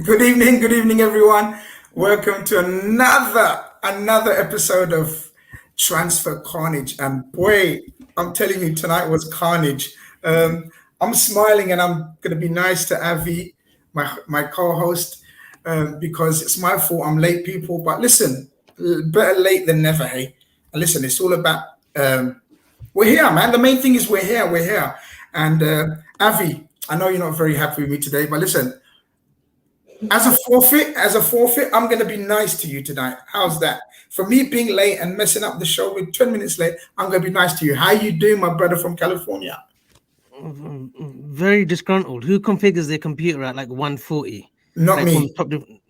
Good evening, everyone. Welcome to another episode of Transfer Carnage. And boy, I'm telling you, tonight was carnage. I'm smiling, and I'm going to be nice to Avi, my co-host, because it's my fault I'm late, people. But listen, better late than never, hey. And listen, it's all about we're here, man. The main thing is we're here. And Avi, I know you're not very happy with me today, but listen. As a forfeit, I'm going to be nice to you tonight. How's that? For me being late and messing up the show with 10 minutes late, I'm going to be nice to you. How you doing, my brother from California? Very disgruntled. Who configures their computer at like 140? Not me.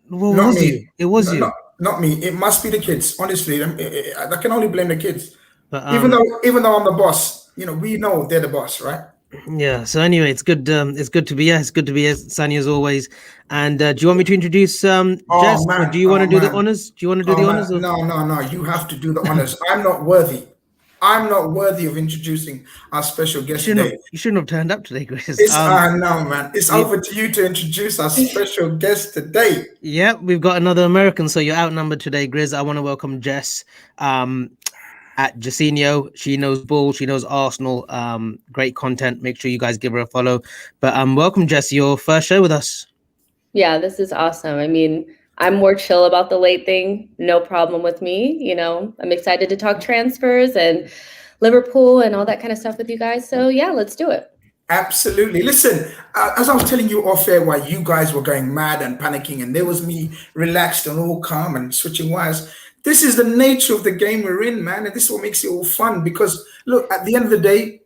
Not me. It was you. Not me. It must be the kids. Honestly, I can only blame the kids. But, even though I'm the boss, we know they're the boss, right? Yeah. So anyway, it's good. It's good to be here. It's good to be here, Sunny, as always. And do you want me to introduce Jess, or do you want to do the honors? Do you want to do the honors? No. You have to do the honors. I'm not worthy. Of introducing our special guest today. You shouldn't have turned up today, Grizz. No, man. It's over to you to introduce our special guest today. Yeah, we've got another American, so you're outnumbered today, Grizz. I want to welcome Jess. At Jacinho. She knows ball, she knows Arsenal. Great content. Make sure you guys give her a follow. But welcome, Jess, your first show with us. Yeah, this is awesome. I mean, I'm more chill about the late thing. No problem with me. I'm excited to talk transfers and Liverpool and all that kind of stuff with you guys. So yeah, let's do it. Absolutely. Listen, as I was telling you off air while you guys were going mad and panicking, and there was me relaxed and all calm and switching wires. This is the nature of the game we're in, man. And this is what makes it all fun. Because, look, at the end of the day,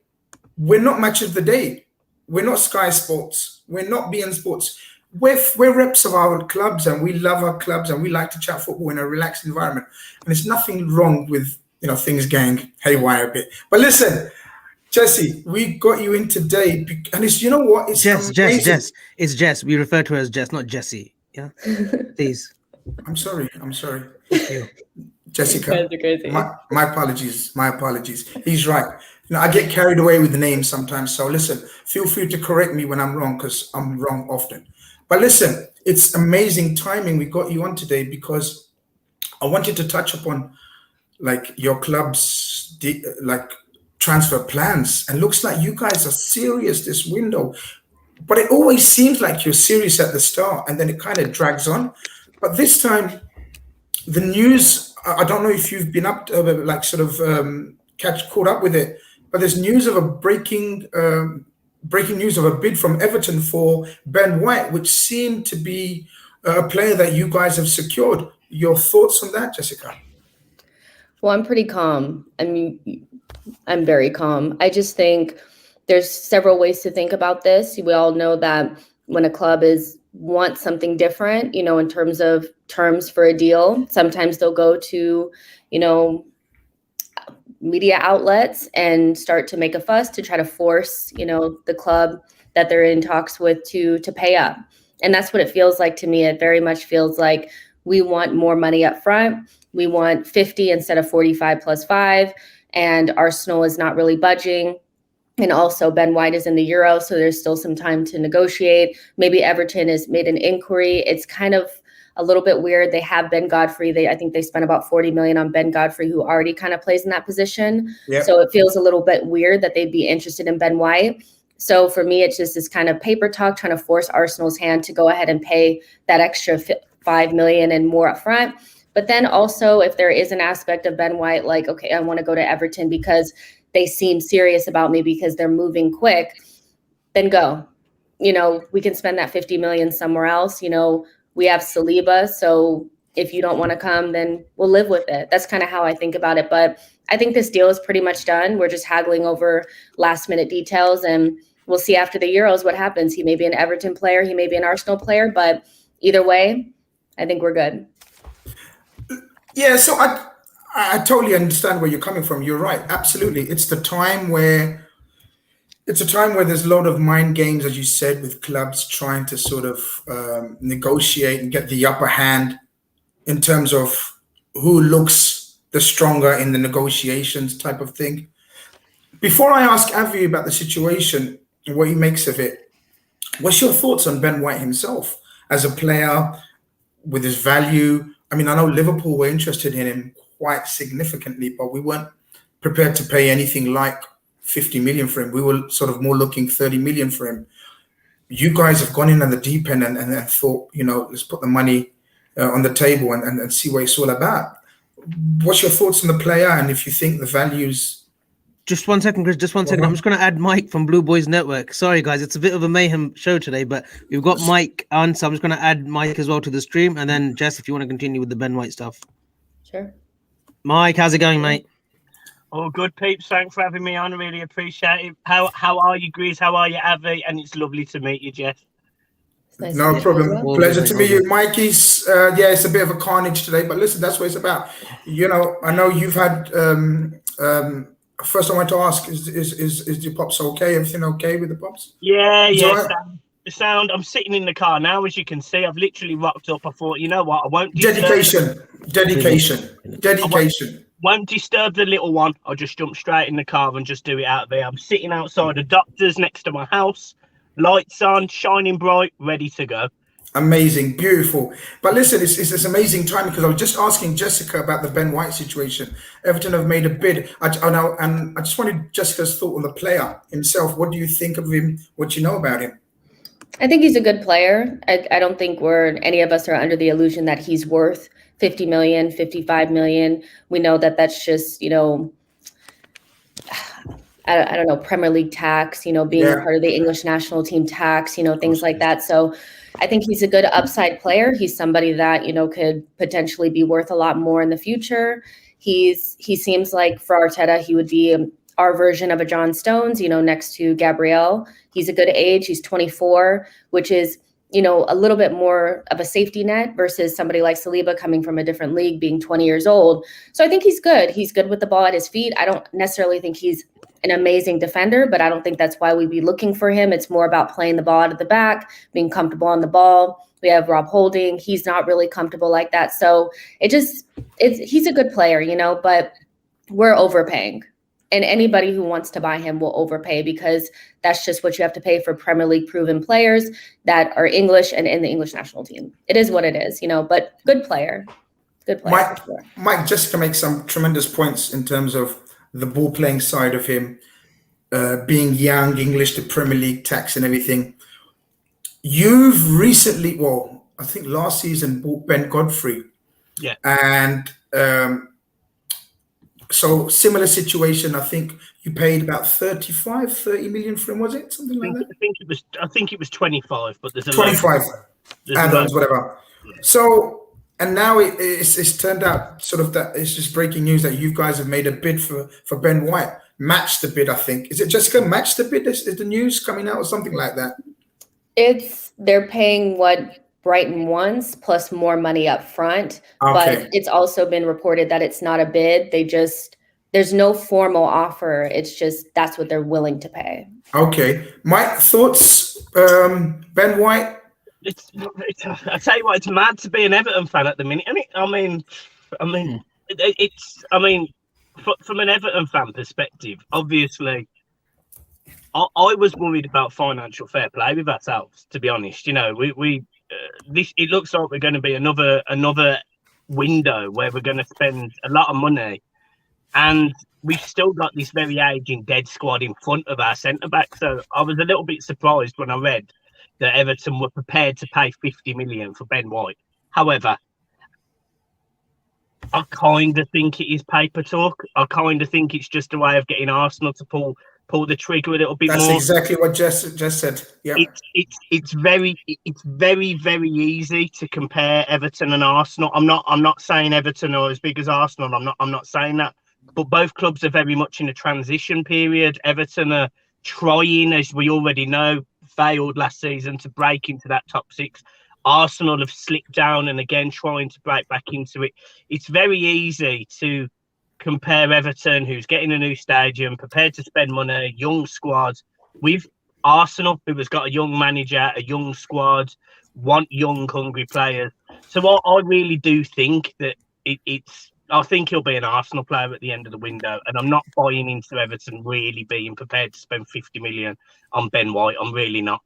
we're not Match of the Day. We're not Sky Sports. We're not BN Sports. We're reps of our clubs, and we love our clubs, and we like to chat football in a relaxed environment. And there's nothing wrong with, things going haywire a bit. But listen, Jesse, we got you in today. And it's, what? It's Jess. It's Jess. We refer to her as Jess, not Jesse. Yeah? Please. I'm sorry. Thank you. Jessica, my apologies. He's right. I get carried away with the names sometimes. So listen, feel free to correct me when I'm wrong, because I'm wrong often. But listen, it's amazing timing we got you on today, because I wanted to touch upon your club's transfer plans. And looks like you guys are serious this window. But it always seems like you're serious at the start, and then it kind of drags on. But this time, the news, I don't know if you've been up to, caught up with it, but there's news of a breaking news of a bid from Everton for Ben White, which seemed to be a player that you guys have secured. Your thoughts on that, Jessica? Well, I'm pretty calm. I mean, I'm very calm. I just think there's several ways to think about this. We all know that when a club wants something different, in terms of terms for a deal, sometimes they'll go to, media outlets and start to make a fuss to try to force, the club that they're in talks with to pay up. And that's what it feels like to me. It very much feels like we want more money up front. We want 50 instead of 45 plus 5. And Arsenal is not really budging. And also Ben White is in the Euro, so there's still some time to negotiate. Maybe Everton has made an inquiry. It's kind of a little bit weird. They have Ben Godfrey. I think they spent about 40 million on Ben Godfrey, who already kind of plays in that position. Yep. So it feels a little bit weird that they'd be interested in Ben White. So for me, it's just this kind of paper talk trying to force Arsenal's hand to go ahead and pay that extra 5 million and more up front. But then also, if there is an aspect of Ben White, okay, I want to go to Everton because they seem serious about me because they're moving quick, then go. We can spend that 50 million somewhere else. We have Saliba. So if you don't want to come, then we'll live with it. That's kind of how I think about it. But I think this deal is pretty much done. We're just haggling over last minute details, and we'll see after the Euros what happens. He may be an Everton player. He may be an Arsenal player. But either way, I think we're good. Yeah, so I totally understand where you're coming from. You're right. Absolutely. It's a time where there's a lot of mind games, as you said, with clubs trying to sort of negotiate and get the upper hand in terms of who looks the stronger in the negotiations type of thing. Before I ask Avi about the situation and what he makes of it, what's your thoughts on Ben White himself? as a player, with his value. I mean, I know Liverpool were interested in him quite significantly, but we weren't prepared to pay anything like 50 million for him. We were sort of more looking 30 million for him. You guys have gone in on the deep end and thought, let's put the money on the table and see what it's all about. What's your thoughts on the player, and if you think the values? Just 1 second, Chris. Just 1 second. I'm just going to add Mike from Blue Boys Network. Sorry, guys. It's a bit of a mayhem show today, but we've got Mike on, so I'm just going to add Mike as well to the stream. And then, Jess, if you want to continue with the Ben White stuff. Sure. Mike, how's it going, mate? Oh, good, peeps. Thanks for having me on. I really appreciate it. How are you, Grizz? How are you, Avy? And it's lovely to meet you, Jess. Nice no problem. Pleasure to meet you, Mikey's. It's a bit of a carnage today, but listen, that's what it's about. I know you've had... First, I want to ask: is your pops okay? Everything okay with the pops? Yeah. Right? The sound. I'm sitting in the car now, as you can see. I've literally rocked up. I thought, you know what? I won't. Dedication. Won't disturb the little one. I'll just jump straight in the car and just do it out there. I'm sitting outside a doctor's next to my house. Lights on, shining bright, ready to go. Amazing, beautiful. But listen, it's this amazing time, because I was just asking Jessica about the Ben White situation. Everton have made a bid. I just wanted Jessica's thought on the player himself. What do you think of him? What do you know about him? I think he's a good player. I don't think any of us are under the illusion that he's worth 50 million, 55 million. We know that that's just, I don't know, Premier League tax, being a part of the English national team tax, things like that. So I think he's a good upside player. He's somebody that, could potentially be worth a lot more in the future. He seems like, for Arteta, he would be our version of a John Stones, next to Gabriel. He's a good age. He's 24, which is, a little bit more of a safety net versus somebody like Saliba coming from a different league, being 20 years old. So I think he's good. He's good with the ball at his feet. I don't necessarily think he's an amazing defender, but I don't think that's why we'd be looking for him. It's more about playing the ball out of the back, being comfortable on the ball. We have Rob Holding. He's not really comfortable like that. So he's a good player, but we're overpaying. And anybody who wants to buy him will overpay, because that's just what you have to pay for Premier League proven players that are English and in the English national team. It is what it is, but good player. Good player. Mike, Jessica makes some tremendous points in terms of the ball playing side of him, being young, English, the Premier League tax and everything. You've recently, I think last season, bought Ben Godfrey. Yeah. And so similar situation, I think you paid about 30 million for him, was it? Something like that? I think it was 25, but there's a 25 add-ons, whatever. Yeah. So, and now it's turned out sort of that it's just breaking news that you guys have made a bid for Ben White. Matched the bid, I think. Is it Jessica? Matched the bid? Is the news coming out or something like that? They're paying what Brighton wants plus more money up front. Okay. But it's also been reported that it's not a bid. There's no formal offer. It's just that's what they're willing to pay. Okay. My thoughts, Ben White? I tell you what, it's mad to be an Everton fan at the minute. From an Everton fan perspective, obviously, I was worried about financial fair play with ourselves. To be honest, it looks like we're going to be another window where we're going to spend a lot of money, and we've still got this very aging dead squad in front of our centre back. So I was a little bit surprised when I read that Everton were prepared to pay 50 million for Ben White. However, I kind of think it is paper talk. I kind of think it's just a way of getting Arsenal to pull the trigger a little bit more. That's exactly what Jess said. Yeah, it's very very easy to compare Everton and Arsenal. I'm not saying Everton are as big as Arsenal. I'm not saying that. But both clubs are very much in a transition period. Everton are trying, as we already know, failed last season to break into that top six. Arsenal have slipped down and again trying to break back into it. It's very easy to compare Everton, who's getting a new stadium, prepared to spend money, young squad, with Arsenal, who has got a young manager, a young squad, want young, hungry players. So I really do think that I think he'll be an Arsenal player at the end of the window, and I'm not buying into Everton really being prepared to spend 50 million on Ben White. I'm really not.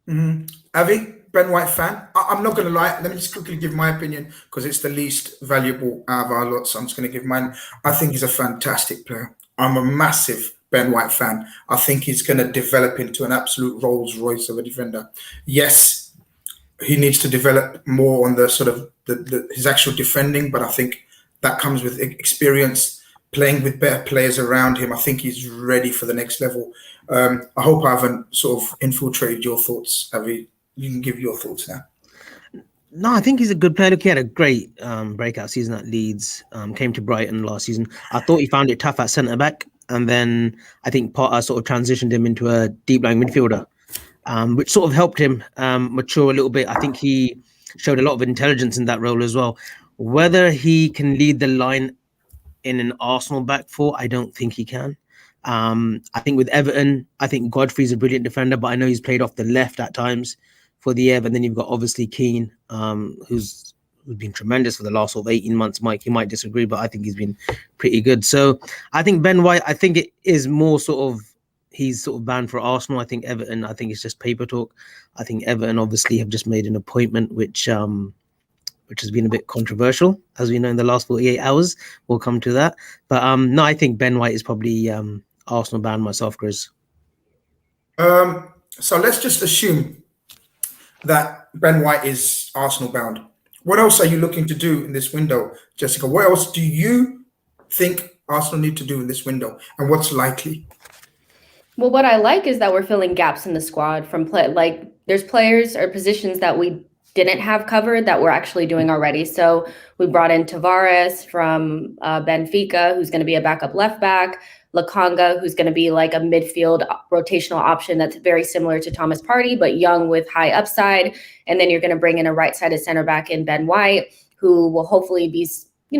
Avi, Ben White fan. I'm not going to lie. Let me just quickly give my opinion because it's the least valuable out of our lot. So I'm just going to give mine. I think he's a fantastic player. I'm a massive Ben White fan. I think he's going to develop into an absolute Rolls Royce of a defender. Yes, he needs to develop more on the sort of his actual defending, but I think that comes with experience, playing with better players around him. I think he's ready for the next level. I hope I haven't sort of infiltrated your thoughts, Avi. You can give your thoughts now. No, I think he's a good player. Look, he had a great breakout season at Leeds. Came to Brighton last season. I thought he found it tough at centre back, and then I think Potter sort of transitioned him into a deep lying midfielder, which sort of helped him mature a little bit. I think he showed a lot of intelligence in that role as well. Whether he can lead the line in an Arsenal back four, I don't think he can. I think with Everton, I think Godfrey's a brilliant defender, but I know he's played off the left at times for the Ev. And then you've got obviously Keane, who's been tremendous for the last sort of 18 months. Mike, you might disagree, but I think he's been pretty good. So I think Ben White, I think it is more sort of, he's sort of banned for Arsenal. I think Everton, I think it's just paper talk. I think Everton obviously have just made an appointment, which has been a bit controversial, as we know in the last 48 hours. We'll come to that. But no, I think Ben White is probably Arsenal bound myself, Grizz. So let's just assume that Ben White is Arsenal bound. What else are you looking to do in this window, Jessica? What else do you think Arsenal need to do in this window, and what's likely? Well, what I like is that we're filling gaps in the squad from there's players or positions that we didn't have covered that we're actually doing already. So we brought in Tavares from Benfica, who's going to be a backup left back. Lakanga, who's going to be like a midfield rotational option that's very similar to Thomas Partey, but young with high upside. And then you're going to bring in a right-sided center back in Ben White, who will hopefully be,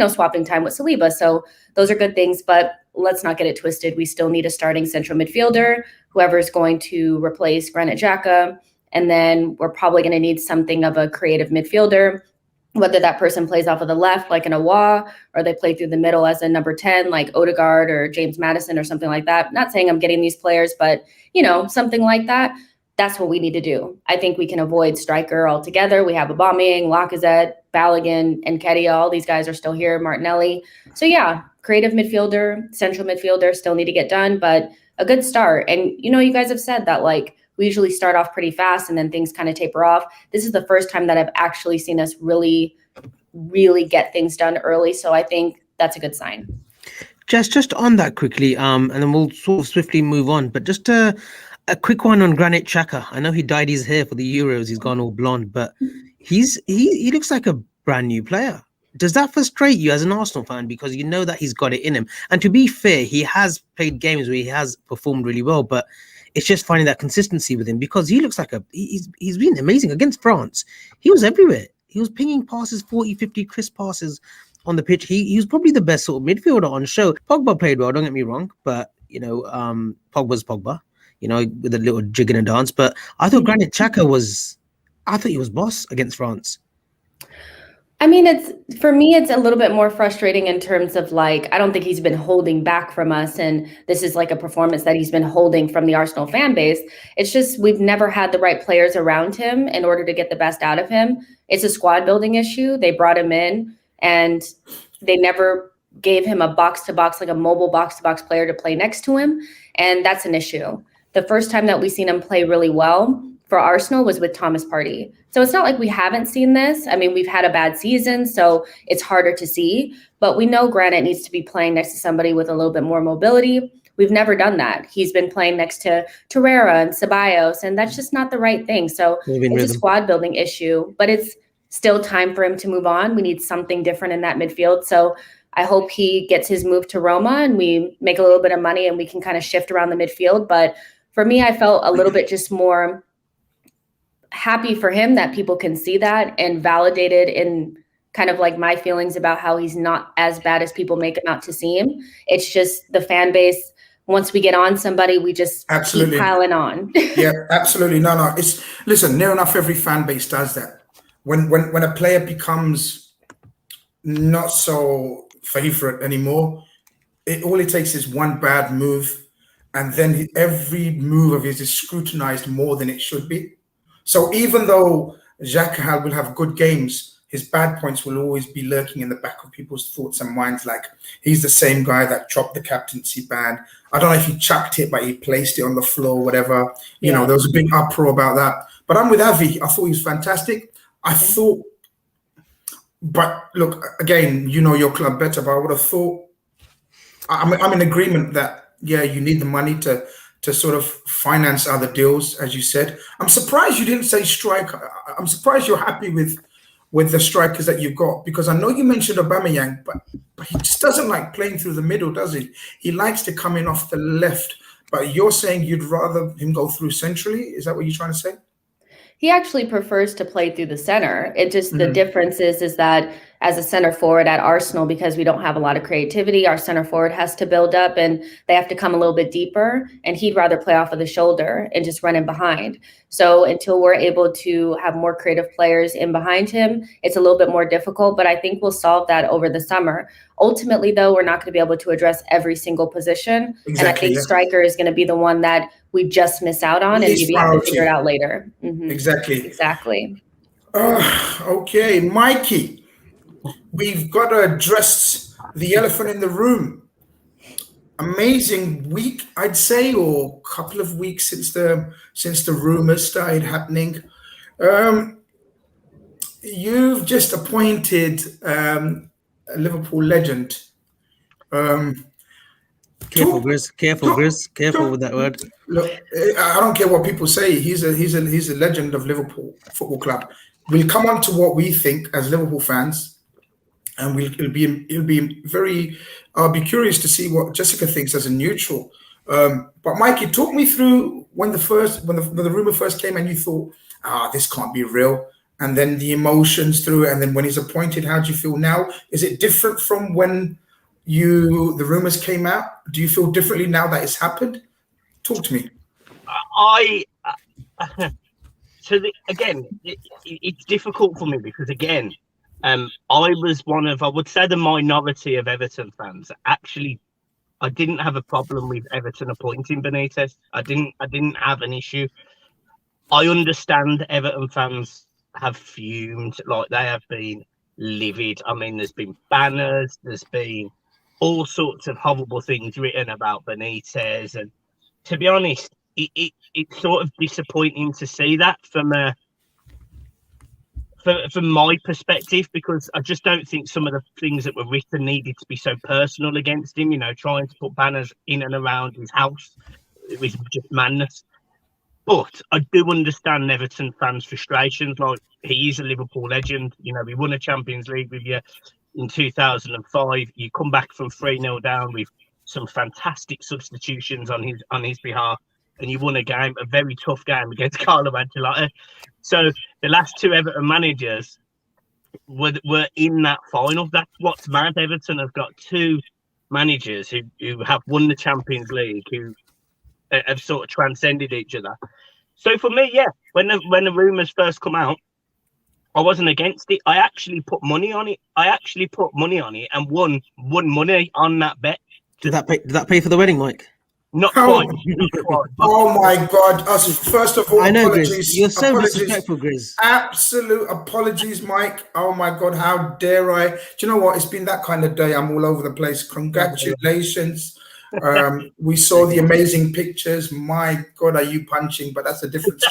swapping time with Saliba. So those are good things, but let's not get it twisted. We still need a starting central midfielder, whoever's going to replace Granit Xhaka. And then we're probably going to need something of a creative midfielder, whether that person plays off of the left like an Awa, or they play through the middle as a number 10 like Odegaard or James Maddison or something like that. Not saying I'm getting these players, but something like that. That's what we need to do. I think we can avoid striker altogether. We have Aubameyang, Lacazette, Balogun, and Nketiah. All these guys are still here, Martinelli. So yeah, creative midfielder, central midfielder still need to get done, but a good start. And you guys have said that we usually start off pretty fast and then things kind of taper off. This is the first time that I've actually seen us really, really get things done early. So I think that's a good sign. Just on that quickly, and then we'll sort of swiftly move on. But just a quick one on Granit Xhaka. I know he dyed his hair for the Euros. He's gone all blonde, but he looks like a brand new player. Does that frustrate you as an Arsenal fan? Because you know that he's got it in him. And to be fair, he has played games where he has performed really well, but it's just finding that consistency with him, because he looks like he's been amazing against France. He was everywhere. He was pinging passes, 40, 50 crisp passes on the pitch. He was probably the best sort of midfielder on show. Pogba played well, don't get me wrong, but Pogba's Pogba, with a little jig and a dance. But I thought Granit Xhaka he was boss against France. I mean, for me, it's a little bit more frustrating in terms of I don't think he's been holding back from us. And this is like a performance that he's been holding from the Arsenal fan base. It's just, we've never had the right players around him in order to get the best out of him. It's a squad building issue. They brought him in and they never gave him a box-to-box, like a mobile box-to-box player to play next to him. And that's an issue. The first time that we seen him play really well for Arsenal was with Thomas Partey. So it's not like we haven't seen this. I mean, we've had a bad season, so it's harder to see. But we know Granit needs to be playing next to somebody with a little bit more mobility. We've never done that. He's been playing next to Torreira and Ceballos, and that's just not the right thing. So it's a squad building issue, but it's still time for him to move on. We need something different in that midfield. So I hope he gets his move to Roma and we make a little bit of money and we can kind of shift around the midfield. But for me, I felt a little bit just more happy for him that people can see that and validated in kind of like my feelings about how he's not as bad as people make him out to seem. It's just the fan base. Once we get on somebody, we just keep piling on. Yeah, absolutely. No. Listen, near enough every fan base does that. When a player becomes not so favorite anymore, all it takes is one bad move, and then every move of his is scrutinized more than it should be. So even though Xhaka will have good games, his bad points will always be lurking in the back of people's thoughts and minds. Like, he's the same guy that chopped the captaincy ban. I don't know if he chucked it, but he placed it on the floor, whatever. You know, there was a big uproar about that. But I'm with Avi. I thought he was fantastic. I thought, but look, again, you know your club better, but I would have thought, I'm in agreement that, yeah, you need the money to sort of finance other deals, as you said. I'm surprised you didn't say striker. I'm surprised you're happy with the strikers that you've got, because I know you mentioned Aubameyang, but he just doesn't like playing through the middle, does he? He likes to come in off the left. But you're saying you'd rather him go through centrally? Is that what you're trying to say? He actually prefers to play through the center. It just, the difference is that as a center forward at Arsenal, because we don't have a lot of creativity, our center forward has to build up and they have to come a little bit deeper, and he'd rather play off of the shoulder and just run in behind. So until we're able to have more creative players in behind him, it's a little bit more difficult, but I think we'll solve that over the summer. Ultimately, though, we're not going to be able to address every single position. Exactly, and I think striker is going to be the one that we just miss out on, and maybe have to figure it out later. Exactly. Okay, Mikey, we've got to address the elephant in the room. Amazing week, I'd say, or a couple of weeks since the rumors started happening. You've just appointed a Liverpool legend. Careful, Grizz. Careful with that word. Look, I don't care what people say. He's a legend of Liverpool Football Club. We'll come on to what we think as Liverpool fans, and it'll be very. I'll be curious to see what Jessica thinks as a neutral. But Mikey, talk me through when the rumor first came and you thought, this can't be real, and then the emotions through it, and then when he's appointed, how do you feel now? Is it different from when the rumors came out? Do you feel differently now that it's happened? Talk to me. It's difficult for me because again, I was one of, I would say, the minority of Everton fans. Actually, I didn't have a problem with Everton appointing Benitez. I didn't have an issue. I understand Everton fans have fumed, like they have been livid. I mean, there's been banners, there's been all sorts of horrible things written about Benitez, and to be honest, it's sort of disappointing to see that from my perspective, because I just don't think some of the things that were written needed to be so personal against him. You know, trying to put banners in and around his house, it was just madness. But I do understand Everton fans' frustrations. Like, he is a Liverpool legend. You know, we won a Champions League with you in 2005. You come back from 3-0 down with some fantastic substitutions on his behalf, and you won a very tough game against Carlo Ancelotti. So the last two Everton managers were in that final. That's what's mad. Everton have got two managers who have won the Champions League, who have sort of transcended each other. So for me, yeah, when the rumours first come out, I wasn't against it. I actually put money on it. And won money on that bet. Did that pay for the wedding, Mike? Not quite. Oh my God! First of all, I know, apologies. Grizz. You're so disrespectful, Grizz. Absolute apologies, Mike. Oh my God, how dare I? Do you know what? It's been that kind of day. I'm all over the place. Congratulations. We saw the amazing pictures. My God, are you punching? But that's a different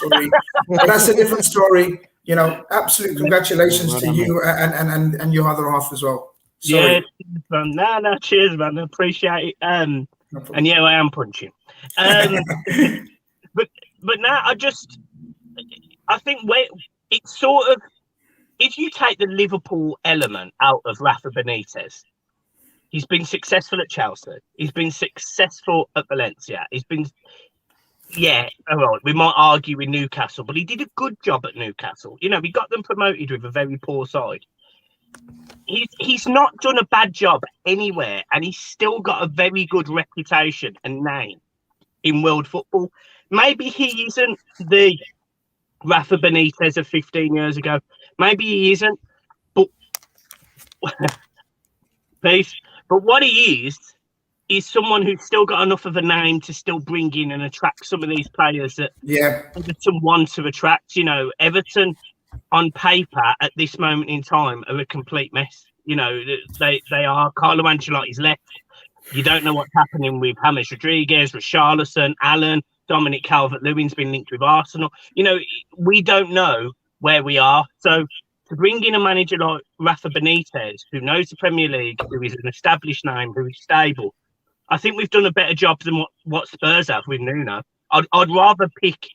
story. You know, absolute congratulations to you and your other half as well. Sorry. Yeah, no, cheers, man. I appreciate it. And yeah, I am punching. But now I think it's sort of, if you take the Liverpool element out of Rafa Benitez, he's been successful at Chelsea. He's been successful at Valencia. All right, we might argue with Newcastle, but he did a good job at Newcastle. You know, we got them promoted with a very poor side. He's not done a bad job anywhere, and he's still got a very good reputation and name in world football. Maybe he isn't the Rafa Benitez of 15 years ago. Maybe he isn't, but please. But what he is is someone who's still got enough of a name to still bring in and attract some of these players that Everton want to attract. You know, Everton on paper at this moment in time are a complete mess. You know, they are. Carlo Ancelotti's left. You don't know what's happening with James Rodriguez, Richarlison, Allen, Dominic Calvert-Lewin's been linked with Arsenal. You know, we don't know where we are. So to bring in a manager like Rafa Benitez, who knows the Premier League, who is an established name, who is stable, I think we've done a better job than what Spurs have with Nuno. I'd rather pick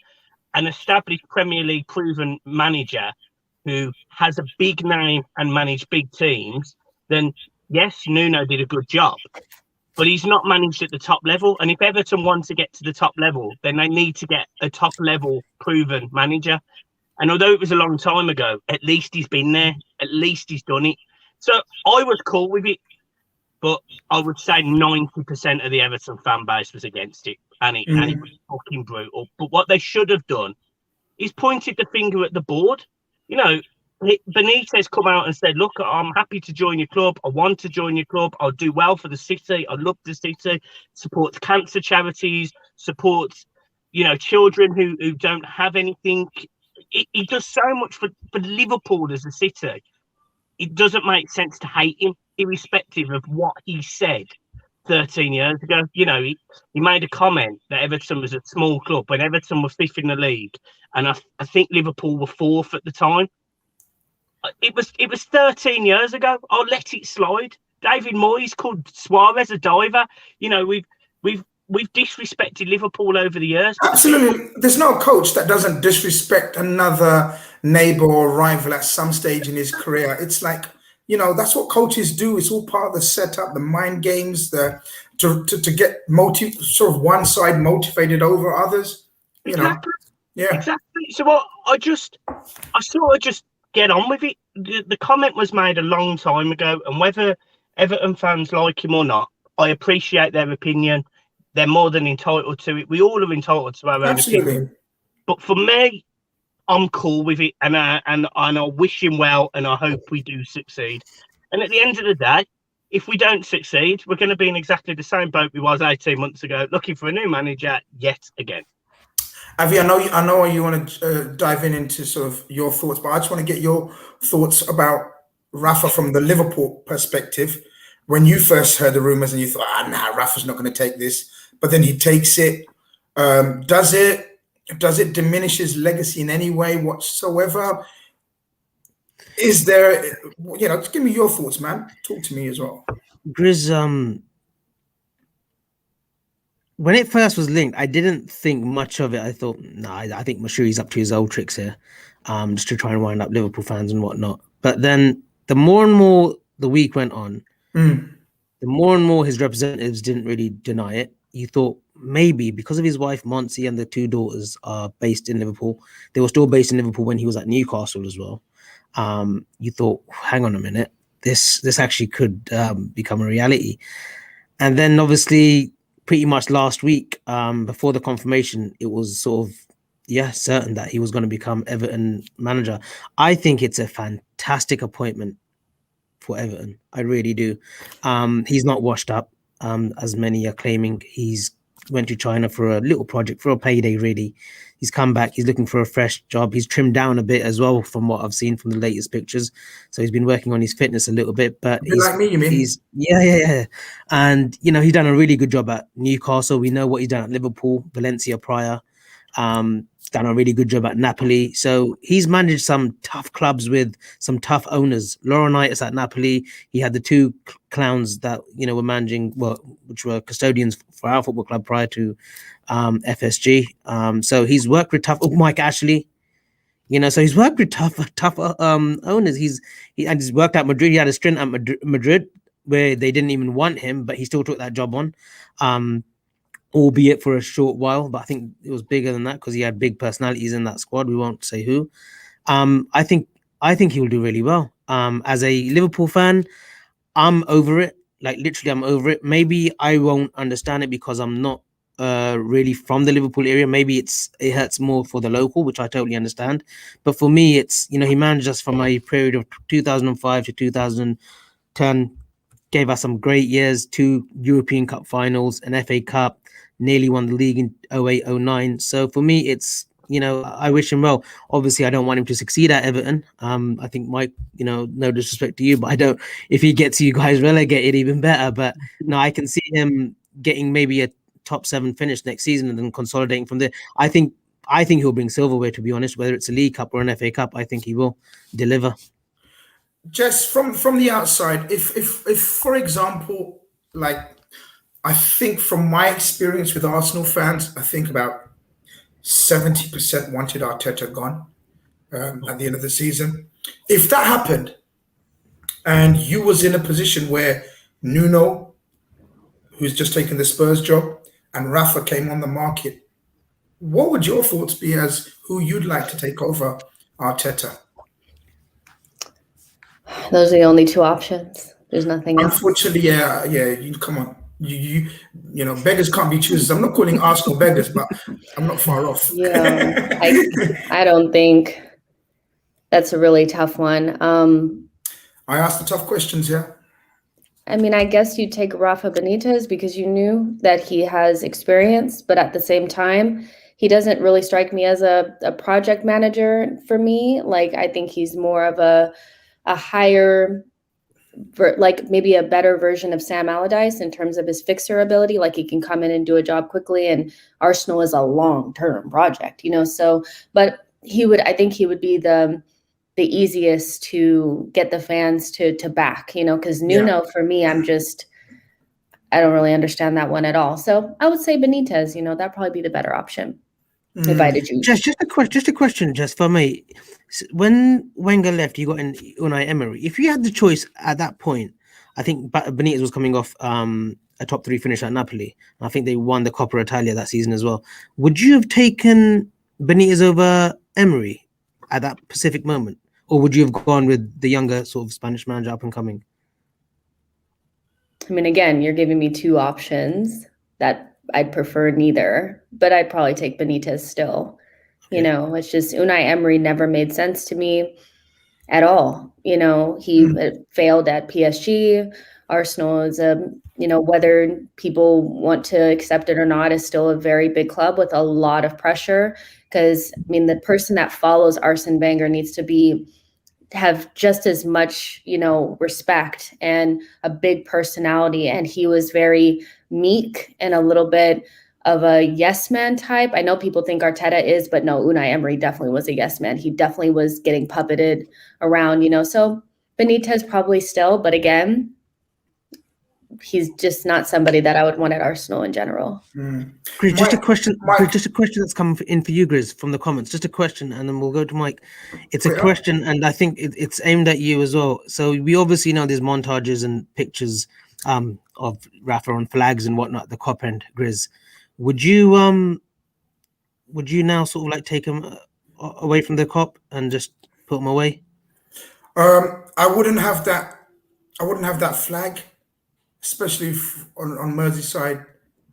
an established Premier League proven manager who has a big name and manage big teams than, yes, Nuno did a good job, but he's not managed at the top level. And if Everton want to get to the top level, then they need to get a top level proven manager. And although it was a long time ago, at least he's been there. At least he's done it. So I was cool with it, but I would say 90% of the Everton fan base was against it. And it was fucking brutal. But what they should have done is pointed the finger at the board. You know, Benitez come out and said, look, I'm happy to join your club. I want to join your club. I'll do well for the city. I love the city. Supports cancer charities, supports, you know, children who don't have anything. He does so much for Liverpool as a city. It doesn't make sense to hate him, irrespective of what he said 13 years ago. You know, he made a comment that Everton was a small club when Everton were fifth in the league. And I think Liverpool were fourth at the time. It was 13 years ago. I'll let it slide. David Moyes called Suarez a diver. You know, we've disrespected Liverpool over the years. Absolutely. There's no coach that doesn't disrespect another neighbor or rival at some stage in his career. It's like, you know, that's what coaches do. It's all part of the setup, the mind games, to get sort of one side motivated over others. You know, yeah, exactly. So I sort of just get on with it. The comment was made a long time ago, and whether Everton fans like him or not, I appreciate their opinion. They're more than entitled to it. We all are entitled to our own opinion. But for me, I'm cool with it, and I wish him well, and I hope we do succeed. And at the end of the day, if we don't succeed, we're going to be in exactly the same boat we was 18 months ago, looking for a new manager yet again. Avi, I know you want to dive into sort of your thoughts, but I just want to get your thoughts about Rafa from the Liverpool perspective. When you first heard the rumours and you thought, nah, Rafa's not going to take this, but then he takes it. Does it diminish his legacy in any way whatsoever? Is there, you know, just give me your thoughts, man. Talk to me as well. Grizz, when it first was linked, I didn't think much of it. I thought, I think Mashiri's up to his old tricks here, just to try and wind up Liverpool fans and whatnot. But then the more and more the week went on, the more and more his representatives didn't really deny it. You thought maybe because of his wife, Monty, and the two daughters are based in Liverpool. They were still based in Liverpool when he was at Newcastle as well. You thought, hang on a minute, this actually could become a reality. And then obviously, pretty much last week, before the confirmation, it was sort of, certain that he was going to become Everton manager. I think it's a fantastic appointment for Everton. I really do. He's not washed up, as many are claiming. He's went to China for a little project, for a payday, really. He's come back. He's looking for a fresh job. He's trimmed down a bit as well from what I've seen from the latest pictures. So he's been working on his fitness a little bit. But he's like me, you mean? Yeah. And, you know, he's done a really good job at Newcastle. We know what he's done at Liverpool, Valencia prior. Done a really good job at Napoli. So he's managed some tough clubs with some tough owners. Laurinaitis at Napoli. He had the two clowns that, you know, were managing, which were custodians for our football club prior to FSG. So he's worked with tough. Mike Ashley. You know, so he's worked with tough owners. He's worked at Madrid. He had a stint at Madrid where they didn't even want him, but he still took that job on. Albeit for a short while, but I think it was bigger than that because he had big personalities in that squad. We won't say who. I think he'll do really well. As a Liverpool fan, I'm over it. Like literally, I'm over it. Maybe I won't understand it because I'm not really from the Liverpool area. Maybe it hurts more for the local, which I totally understand. But for me, it's, you know, he managed us from a period of 2005 to 2010. gave us some great years, 2 European Cup finals, an FA Cup, nearly won the league in 08-09. So for me, it's, you know, I wish him well. Obviously, I don't want him to succeed at Everton. I think Mike, you know, no disrespect to you, but I don't, if he gets you guys relegated, even better. But no, I can see him getting maybe a top 7 finish next season and then consolidating from there. I think he'll bring silverware, to be honest, whether it's a League Cup or an FA Cup. I think he will deliver. Just from the outside, if for example, like, I think from my experience with Arsenal fans, I think about 70% wanted Arteta gone at the end of the season. If that happened and you was in a position where Nuno, who's just taken the Spurs job, and Rafa came on the market, what would your thoughts be as who you'd like to take over Arteta? Those are the only 2 options. There's nothing else. Unfortunately, yeah. You come on. You know, beggars can't be choosers. I'm not calling Arsenal beggars, but I'm not far off. Yeah, I don't think that's a really tough one. I asked the tough questions here. I mean, I guess you take Rafa Benitez because you knew that he has experience, but at the same time, he doesn't really strike me as a project manager for me. Like, I think he's more of a higher, like maybe a better version of Sam Allardyce in terms of his fixer ability. Like, he can come in and do a job quickly, and Arsenal is a long-term project, you know. So, but I think he would be the easiest to get the fans to back, you know, because Nuno, for me, I don't really understand that one at all. So I would say Benitez, you know, that'd probably be the better option if I had to choose. Just a question, just for me. When Wenger left, you got in Unai Emery. If you had the choice at that point, I think Benitez was coming off a top 3 finish at Napoli. I think they won the Coppa Italia that season as well. Would you have taken Benitez over Emery at that specific moment? Or would you have gone with the younger sort of Spanish manager up and coming? I mean, again, you're giving me 2 options that I'd prefer neither, but I'd probably take Benitez still. Okay. You know, it's just Unai Emery never made sense to me at all. You know, he failed at PSG. Arsenal is you know, whether people want to accept it or not, is still a very big club with a lot of pressure. Because, I mean, the person that follows Arsene Wenger needs to have just as much, you know, respect and a big personality. And he was very meek and a little bit of a yes man type. I know people think Arteta is, but no, Unai Emery definitely was a yes man. He definitely was getting puppeted around, you know. So Benitez probably still, but again, he's just not somebody that I would want at Arsenal in general. Grizz, just a question that's come in for you, Grizz, from the comments. Just a question, and then we'll go to Mike. It's a question, and I think it's aimed at you as well. So we obviously know there's montages and pictures of Rafa on flags and whatnot, the Kop end, Grizz. Would you now sort of like take him away from the Kop and just put him away? I wouldn't have that flag, especially on Merseyside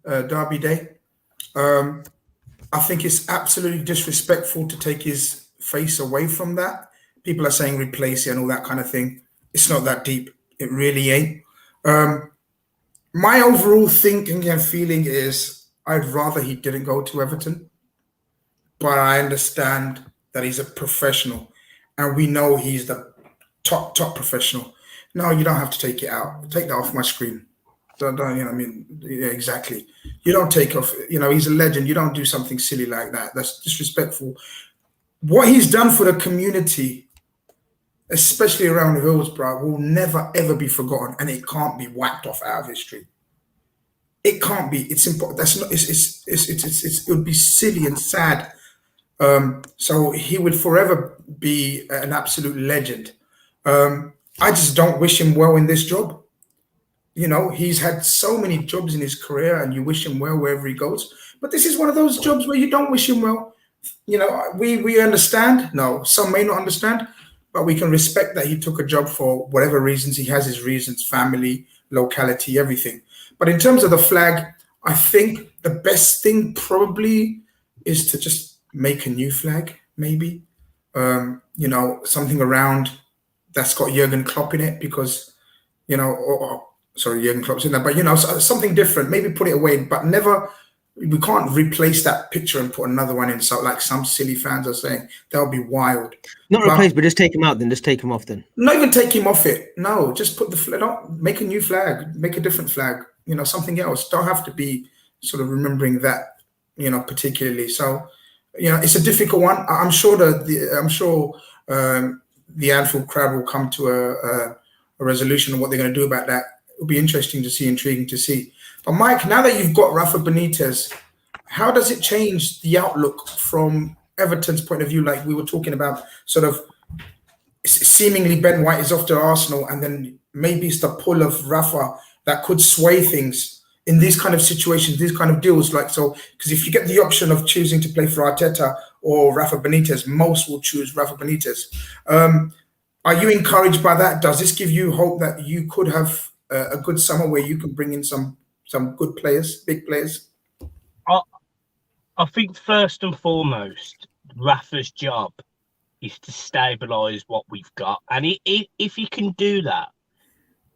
Derby Day. I think it's absolutely disrespectful to take his face away from that. People are saying replace it and all that kind of thing. It's not that deep. It really ain't. My overall thinking and feeling is I'd rather he didn't go to Everton. But I understand that he's a professional. And we know he's the top professional. No, you don't have to take it out. Take that off my screen. Don't you know what I mean? Yeah, exactly. You don't take off, you know, he's a legend. You don't do something silly like that. That's disrespectful. What he's done for the community, especially around Hillsborough, will never, ever be forgotten. And it can't be wiped off out of history. It can't be. It's important. That's not, it would be silly and sad. So he would forever be an absolute legend. I just don't wish him well in this job. You know, he's had so many jobs in his career and you wish him well wherever he goes. But this is one of those jobs where you don't wish him well. You know, we understand. No, some may not understand, but we can respect that he took a job for whatever reasons. He has his reasons, family, locality, everything. But in terms of the flag, I think the best thing probably is to just make a new flag, maybe. You know, something around that's got Jurgen Klopp in it, because, you know, sorry, Jurgen Klopp's in there, but something different. Maybe put it away, but never. We can't replace that picture and put another one in. So, like some silly fans are saying, that would be wild. Not replace, but just take him out. Then just take him off. Then not even take him off it. No, just put the flag. Make a new flag. Make a different flag. Something else. Don't have to be sort of remembering that. Particularly. So, it's a difficult one. I'm sure the Anfield crowd will come to a resolution of what they're going to do about that. It'll be interesting to see, intriguing to see. But Mike, now that you've got Rafa Benitez, how does it change the outlook from Everton's point of view? Like we were talking about, sort of seemingly Ben White is off to Arsenal, and then maybe it's the pull of Rafa that could sway things in these kind of situations, these kind of deals. Because if you get the option of choosing to play for Arteta or Rafa Benitez, most will choose Rafa Benitez. Are you encouraged by that? Does this give you hope that you could have a good summer where you can bring in some good players, big players? I think first and foremost, Rafa's job is to stabilise what we've got. And if he can do that,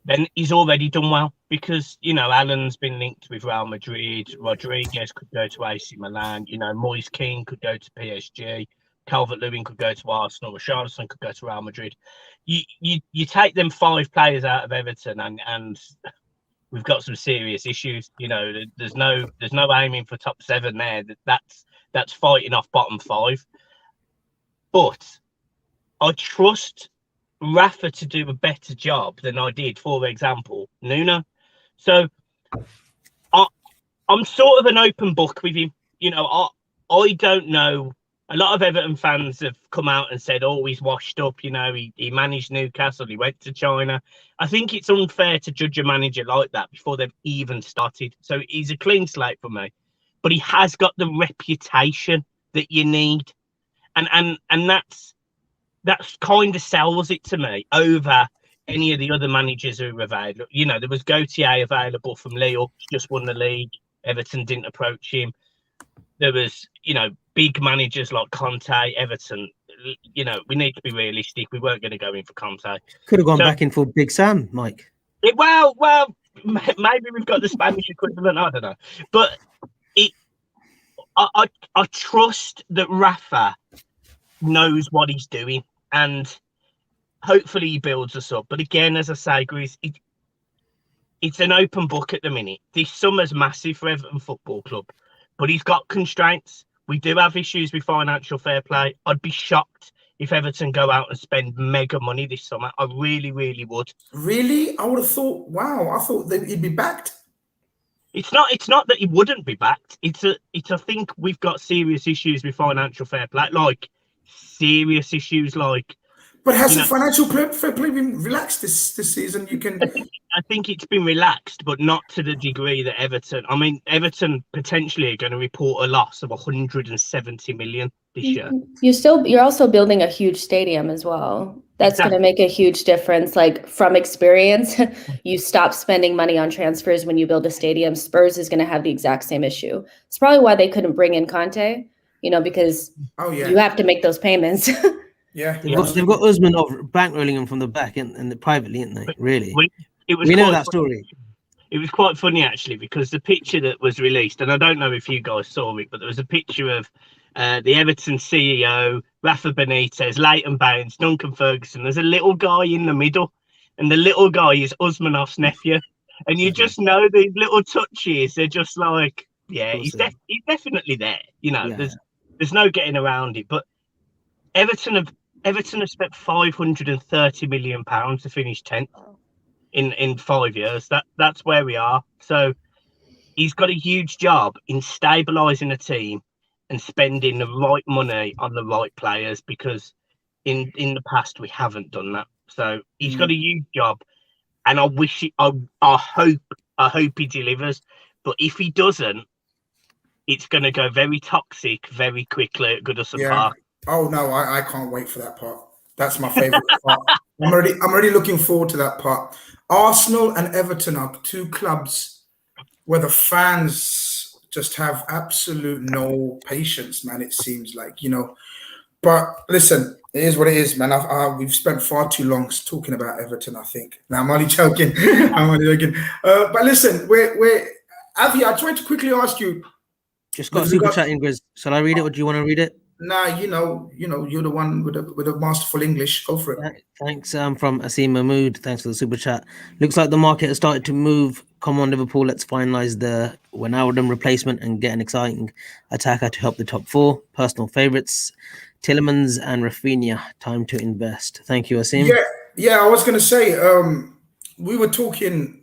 then he's already done well. Because, Alan's been linked with Real Madrid. Rodriguez could go to AC Milan. Moise Kean could go to PSG. Calvert-Lewin could go to Arsenal. Richarlison could go to Real Madrid. You take them 5 players out of Everton and we've got some serious issues. There's no aiming for top 7 there. That's fighting off bottom 5. But I trust Rafa to do a better job than I did, for example, Nuno. So I'm sort of an open book with him. I don't know. A lot of Everton fans have come out and said, oh, he's washed up. He managed Newcastle. He went to China. I think it's unfair to judge a manager like that before they've even started. So he's a clean slate for me. But he has got the reputation that you need. And that's kind of sells it to me over any of the other managers who were available. There was Gautier available from Lille, just won the league. Everton didn't approach him. There was, big managers like Conte, Everton. We need to be realistic. We weren't going to go in for Conte. Could have gone back in for Big Sam, Mike. Well, maybe we've got the Spanish equivalent. I don't know. But I trust that Rafa knows what he's doing, and hopefully he builds us up. But again, as I say, Grizz, it's an open book at the minute. This summer's massive for Everton Football Club, but he's got constraints. We do have issues with financial fair play. I'd be shocked if Everton go out and spend mega money this summer. I really, really would. Really? I would have thought, wow, I thought that he'd be backed. It's not that he wouldn't be backed. It's I think we've got serious issues with financial fair play. Like serious issues like. But has the financial fair play been relaxed this season? I think it's been relaxed, but not to the degree that Everton. I mean, Everton potentially are going to report a loss of 170 million this year. You're also building a huge stadium as well. That's going to make a huge difference. Like from experience, you stop spending money on transfers when you build a stadium. Spurs is going to have the exact same issue. It's probably why they couldn't bring in Conte, because you have to make those payments. Yeah, they've got Usman bankrolling them from the back and privately, isn't they? Really, we know that story. It was quite funny actually, because the picture that was released, and I don't know if you guys saw it, but there was a picture of the Everton CEO, Rafa Benitez, Leighton Baines, Duncan Ferguson. There's a little guy in the middle, and the little guy is Usmanov's nephew, and you just know these little touches. They're just like, he's definitely there. There's no getting around it. But Everton have spent £530 million to finish 10th in 5 years. That's where we are. So he's got a huge job in stabilising a team and spending the right money on the right players, because in the past we haven't done that. So he's got a huge job, and I hope he delivers. But if he doesn't, it's going to go very toxic very quickly at Goodison Park. Oh no, I can't wait for that part. That's my favorite part. I'm already looking forward to that part. Arsenal and Everton are 2 clubs where the fans just have absolute no patience, man. It seems like, But listen, It is what it is, man. We've spent far too long talking about Everton, I think. Now, I'm only joking. I'm only joking. But listen, we're Avi, I tried to quickly ask you. Just got a super chat in, Grizz. Shall I read it, or do you want to read it? Nah, you know, you're the one with a masterful English. Go for it. Thanks, from Asim Mahmood. Thanks for the super chat. Looks like the market has started to move. Come on, Liverpool. Let's finalize the Wijnaldum replacement and get an exciting attacker to help the top four. Personal favourites: Tielemans and Rafinha. Time to invest. Thank you, Asim. Yeah. I was going to say, we were talking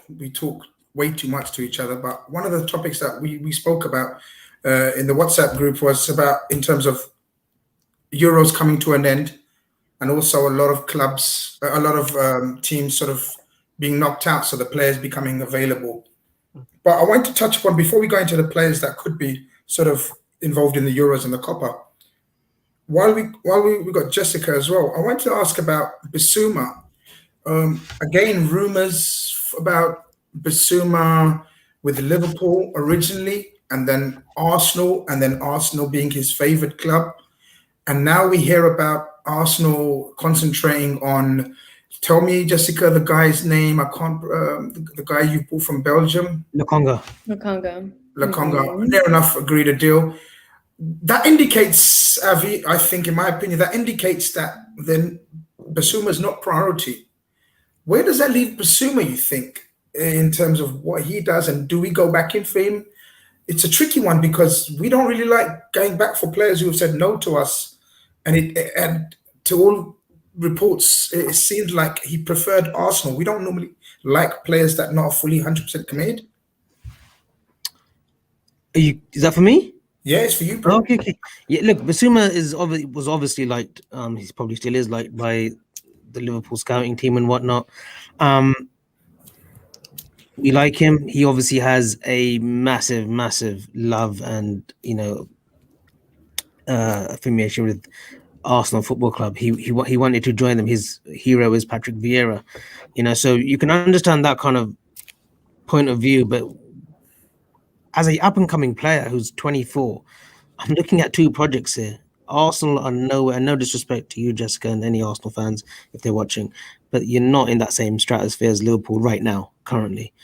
we talk way too much to each other. But one of the topics that we spoke about in the WhatsApp group was about in terms of Euros coming to an end, and also a lot of clubs, a lot of teams sort of being knocked out, so the players becoming available. But I want to touch upon, before we go into the players that could be sort of involved in the Euros and the Copa, while we got Jessica as well, I want to ask about Bissouma. Again, rumours about Bissouma with Liverpool originally, and then Arsenal being his favourite club. And now we hear about Arsenal concentrating on, tell me, Jessica, the guy's name. I can't, the guy you bought from Belgium. Lokonga. Mm-hmm. Near enough agreed a deal. That indicates, Avi, I think, in my opinion, that indicates that then Bissouma is not priority. Where does that leave Bissouma, you think, in terms of what he does? And do we go back in for him? It's a tricky one because we don't really like going back for players who have said no to us. And to all reports, it seems like he preferred Arsenal. We don't normally like players that not fully 100% committed. Is that for me? Yeah, it's for you, bro. Okay. Yeah, look, Bissouma was obviously liked. He probably still is liked by the Liverpool scouting team and whatnot. We like him. He obviously has a massive love and affiliation with Arsenal Football Club. He wanted to join them. His hero is Patrick Vieira. So you can understand that kind of point of view. But as an up and coming player who's 24, I'm looking at two projects here. Arsenal are nowhere, no disrespect to you, Jessica, and any Arsenal fans if they're watching, but you're not in that same stratosphere as Liverpool right now, currently.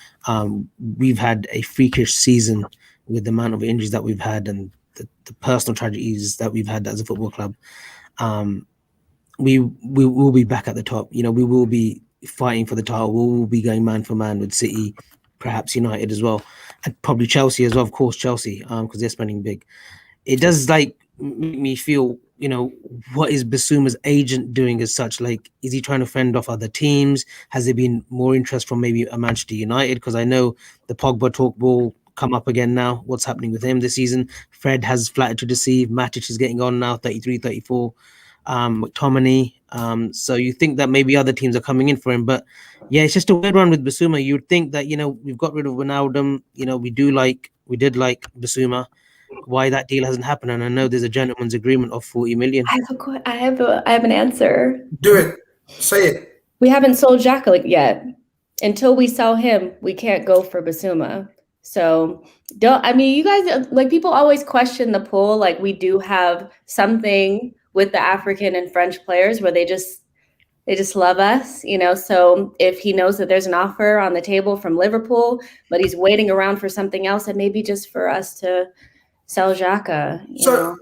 We've had a freakish season with the amount of injuries that we've had and the personal tragedies that we've had as a football club. We will be back at the top. We will be fighting for the title. We will be going man for man with City, perhaps United as well, and probably Chelsea as well. Of course, Chelsea, because they're spending big. It does make me feel, what is Bissouma's agent doing as such? Like, is he trying to fend off other teams? Has there been more interest from maybe a Manchester United? Because I know the Pogba talk will come up again now. What's happening with him this season? Fred has flattered to deceive. Matic is getting on now, 33, 34. McTominay. So you think that maybe other teams are coming in for him. But yeah, it's just a weird one with Bissouma. You'd think that, we've got rid of Wijnaldum. We did like Bissouma. Why that deal hasn't happened? And I know there's a gentleman's agreement of 40 million. I have an answer. Do it. Say it. We haven't sold Xhaka yet. Until we sell him, we can't go for Bissouma. So you guys, like, people always question the pool. Like, we do have something with the African and French players where they just love us, So if he knows that there's an offer on the table from Liverpool, but he's waiting around for something else, and maybe just for us to sell Xhaka.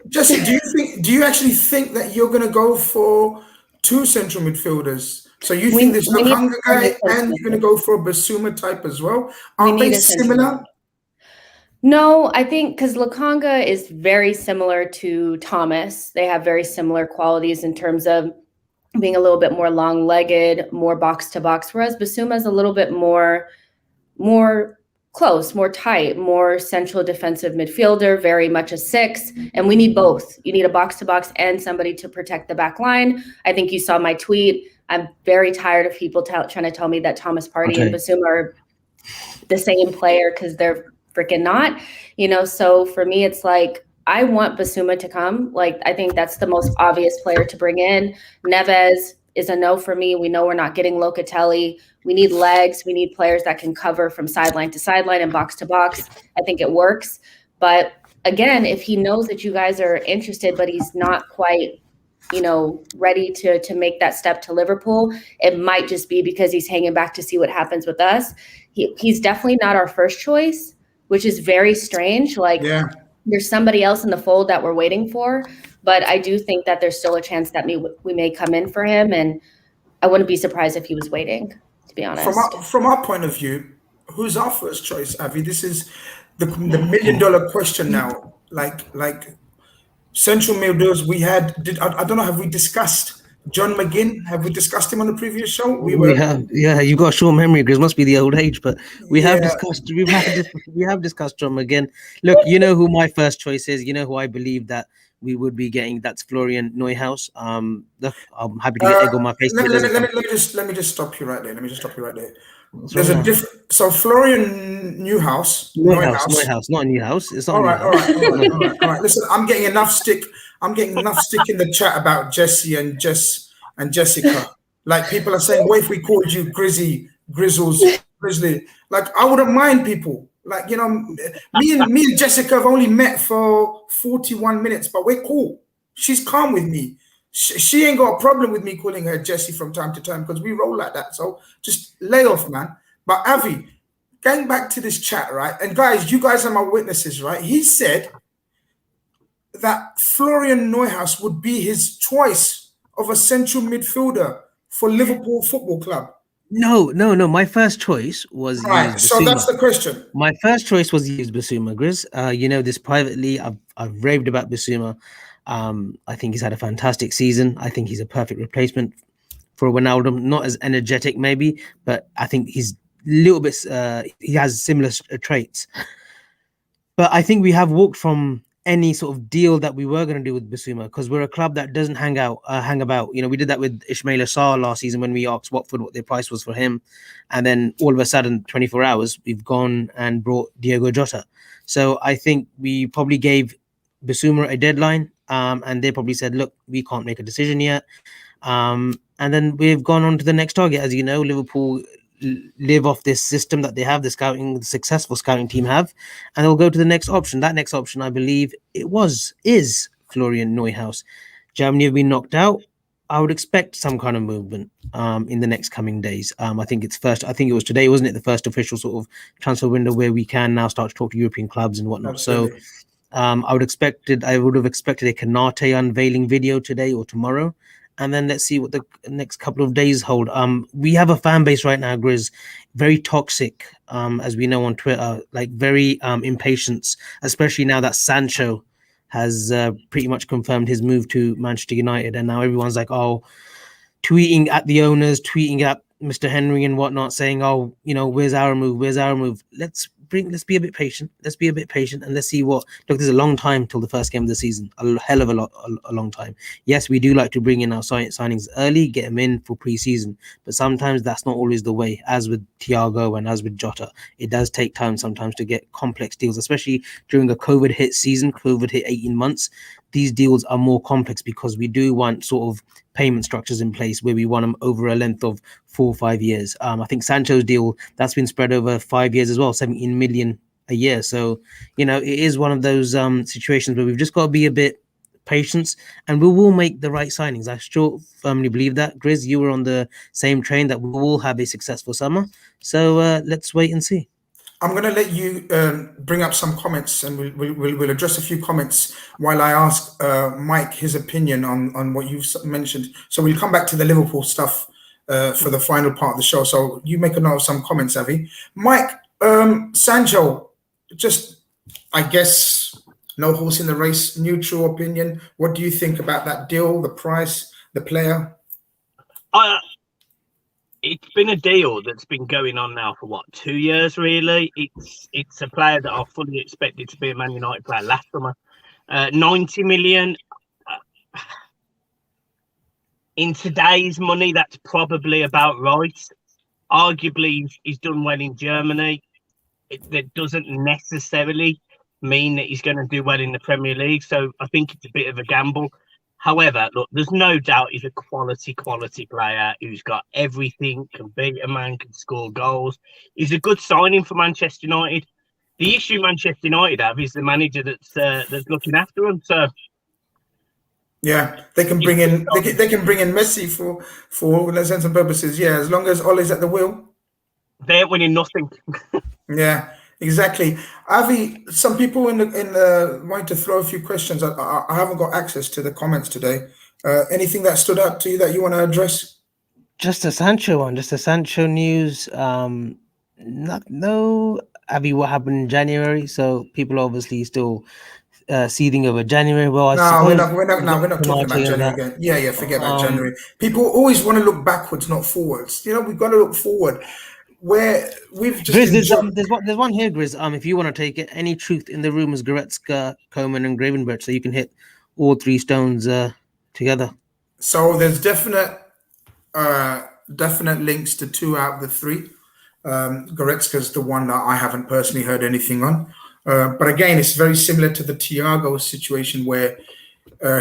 Jesse, do you actually think that you're going to go for two central midfielders? So you think this Lokonga guy, and you're going to go for a Bissouma type as well? Aren't they similar? No, I think because Lokonga is very similar to Thomas. They have very similar qualities in terms of being a little bit more long-legged, more box-to-box, whereas Bissouma is a little bit more close, more tight, more central defensive midfielder, very much a 6. And we need both. You need a box-to-box and somebody to protect the back line. I think you saw my tweet. I'm very tired of people trying to tell me that Thomas Partey and Bissouma are the same player, because they're freaking not, So for me, it's like, I want Bissouma to come. Like, I think that's the most obvious player to bring in. Neves is a no for me. We know we're not getting Locatelli. We need legs. We need players that can cover from sideline to sideline and box to box. I think it works. But again, if he knows that you guys are interested, but he's not quite ready to make that step to Liverpool. It might just be because he's hanging back to see what happens with us. He's definitely not our first choice, which is very strange. Like, there's somebody else in the fold that we're waiting for, but I do think that there's still a chance that we may come in for him, and I wouldn't be surprised if he was waiting, to be honest. From our point of view, who's our first choice, Avi? This is the $1 million question now. Like central midfielders, I don't know, have we discussed John McGinn? Have we discussed him on the previous show? We have, yeah. You got a short memory, because must be the old age, but we have discussed John McGinn. Look, you know who my first choice is. You know who I believe that we would be getting. That's Florian Neuhaus. Look, I'm happy to get egg on my face. Let me just stop you right there. There's a different. So Florian Neuhaus, not Neuhaus. It's not all right. Listen, I'm getting enough stick in the chat about Jesse and Jessica. Like, people are saying, what if we called you Grizzly? Like, I wouldn't mind, people. Like, me and Jessica have only met for 41 minutes, but we're cool. She's calm with me. She ain't got a problem with me calling her Jessie from time to time, because we roll like that. So just lay off, man. But Avi, going back to this chat, right? And guys, you guys are my witnesses, right? He said that Florian Neuhaus would be his choice of a central midfielder for Liverpool Football Club. No. My first choice was right. So that's the question. My first choice was Yves Bissouma, Grizz. This privately. I've raved about Bissouma. I think he's had a fantastic season. I think he's a perfect replacement for Wijnaldum. Not as energetic, maybe, but I think he's a little bit. He has similar traits. But I think we have walked from any sort of deal that we were going to do with Bissouma, because we're a club that doesn't hang about. We did that with Ismaila Sarr last season when we asked Watford what their price was for him, and then all of a sudden, 24 hours, we've gone and brought Diogo Jota. So I think we probably gave Bissouma a deadline, and they probably said, look, we can't make a decision yet, and then we've gone on to the next target. As you know, Liverpool live off this system that they have, the successful scouting team have, and they'll go to the next option. That next option, I believe is Florian Neuhaus. Germany have been knocked out. I would expect some kind of movement in the next coming days. I think it was today, wasn't it, the first official sort of transfer window where we can now start to talk to European clubs and whatnot. Absolutely. So I would have expected a Kanate unveiling video today or tomorrow, and then let's see what the next couple of days hold. We have a fan base right now, Grizz, very toxic, as we know on Twitter, like very impatient, especially now that Sancho has pretty much confirmed his move to Manchester United, and now everyone's like, tweeting at the owners, tweeting at Mr. Henry and whatnot, saying, where's our move? Let's be a bit patient. And let's see what. Look, there's a long time till the first game of the season. A hell of a long time. Yes, we do like to bring in our signings early, get them in for pre-season, but sometimes that's not always the way. As with Thiago and as with Jota, it does take time sometimes to get complex deals, especially during a COVID hit season. COVID hit 18 months. These deals are more complex because we do want sort of payment structures in place where we want them over a length of 4 or 5 years. I think Sancho's deal, that's been spread over 5 years as well, 17 million a year. So, it is one of those situations where we've just got to be a bit patient, and we will make the right signings. I still firmly believe that. Grizz, you were on the same train that we will have a successful summer. So let's wait and see. I'm going to let you bring up some comments, and we'll address a few comments while I ask Mike his opinion on what you've mentioned. So we'll come back to the Liverpool stuff for the final part of the show. So you make a note of some comments, Avi. Mike, Sancho, just, I guess, no horse in the race, neutral opinion. What do you think about that deal, the price, the player? It's been a deal that's been going on now for 2 years, really. It's a player that I fully expected to be a Man United player last summer. 90 million. In today's money, that's probably about right. Arguably, he's done well in Germany. That doesn't necessarily mean that he's going to do well in the Premier League. So I think it's a bit of a gamble. However, look, there's no doubt he's a quality player who's got everything, can beat a man, can score goals. He's a good signing for Manchester United. The issue Manchester United have is the manager that's looking after him. So Yeah, they can bring in they can bring in Messi for all intents and purposes. Yeah, as long as Ole's at the wheel. They're winning nothing. Yeah, exactly. Avi, some people in the wanting to throw a few questions. I haven't got access to the comments today. Anything that stood out to you that you want to address? Just a Sancho one, just a Sancho news. No, Avi, what happened in January? So people obviously still seething over January. Well, I No, suppose we're not talking about January again. Yeah, forget about January. People always want to look backwards, not forwards. You know, we've got to look forward. Where we've just Grizz, there's one here, Grizz. If you want to take it, any truth in the rumors, Goretzka, Coman, and Gravenberch, so you can hit all three stones together. So there's definite links to 2 out of the 3. Goretzka's the one that I haven't personally heard anything on. But again, it's very similar to the Thiago situation where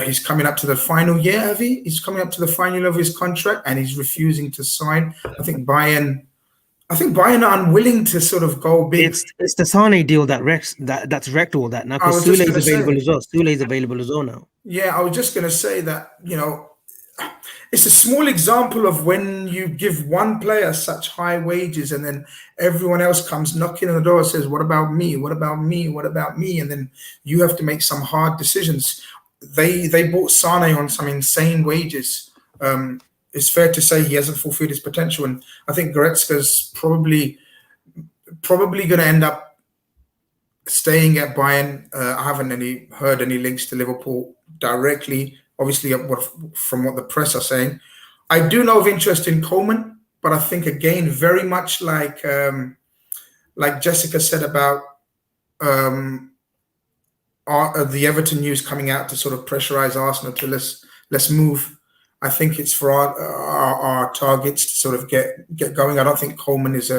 he's coming up to the final year, Avi. He's coming up to the final year of his contract and he's refusing to sign. I think Bayern are unwilling to sort of go big. It's the Sane deal that's wrecked all that now, because Sule's available as well. Sule's available as well now. Yeah, I was just going to say that, it's a small example of when you give one player such high wages and then everyone else comes knocking on the door and says, what about me? What about me? What about me? And then you have to make some hard decisions. They bought Sane on some insane wages. It's fair to say he hasn't fulfilled his potential. And I think Goretzka's probably going to end up staying at Bayern. I haven't heard any links to Liverpool directly. Obviously, from what the press are saying, I do know of interest in Coman, but I think again, very much like Jessica said about the Everton news coming out to sort of pressurize Arsenal to let's move. I think it's for our targets to sort of get going. I don't think Coman is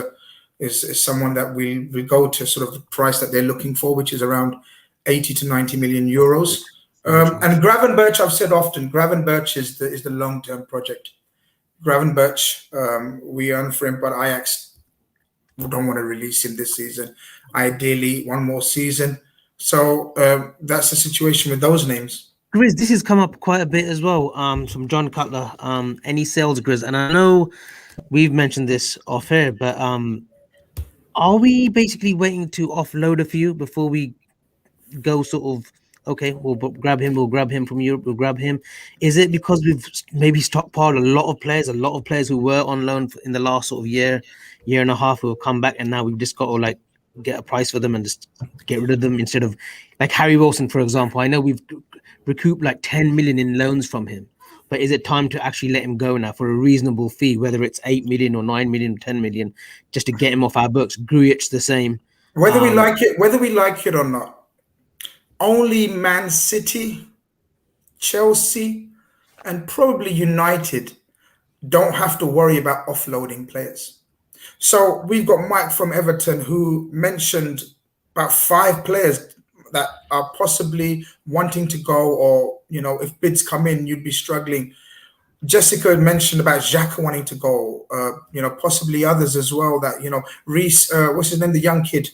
someone that we go to sort of the price that they're looking for, which is around 80 to 90 million euros. And Gravenberch, I've said often, Gravenberch is the long-term project. Gravenberch, we earn for him, but Ajax don't want to release him this season. Ideally, one more season. So that's the situation with those names. Grizz, this has come up quite a bit as well from John Cutler. Any sales, Grizz? And I know we've mentioned this off air, but are we basically waiting to offload a few before we go sort of, okay, we'll grab him from Europe, we'll grab him? Is it because we've maybe stockpiled a lot of players who were on loan in the last sort of year and a half who will come back, and now we've just got to like get a price for them and just get rid of them, instead of like Harry Wilson, for example? I know we've recouped like 10 million in loans from him, but is it time to actually let him go now for a reasonable fee, whether it's 8 million or 9 million or 10 million, just to get him off our books? Grujic the same. Whether we like it or not, only Man City, Chelsea, and probably United don't have to worry about offloading players. So we've got Mike from Everton who mentioned about 5 players that are possibly wanting to go, or, if bids come in, you'd be struggling. Jessica had mentioned about Xhaka wanting to go, possibly others as well that, Reece, what's his name, the young kid?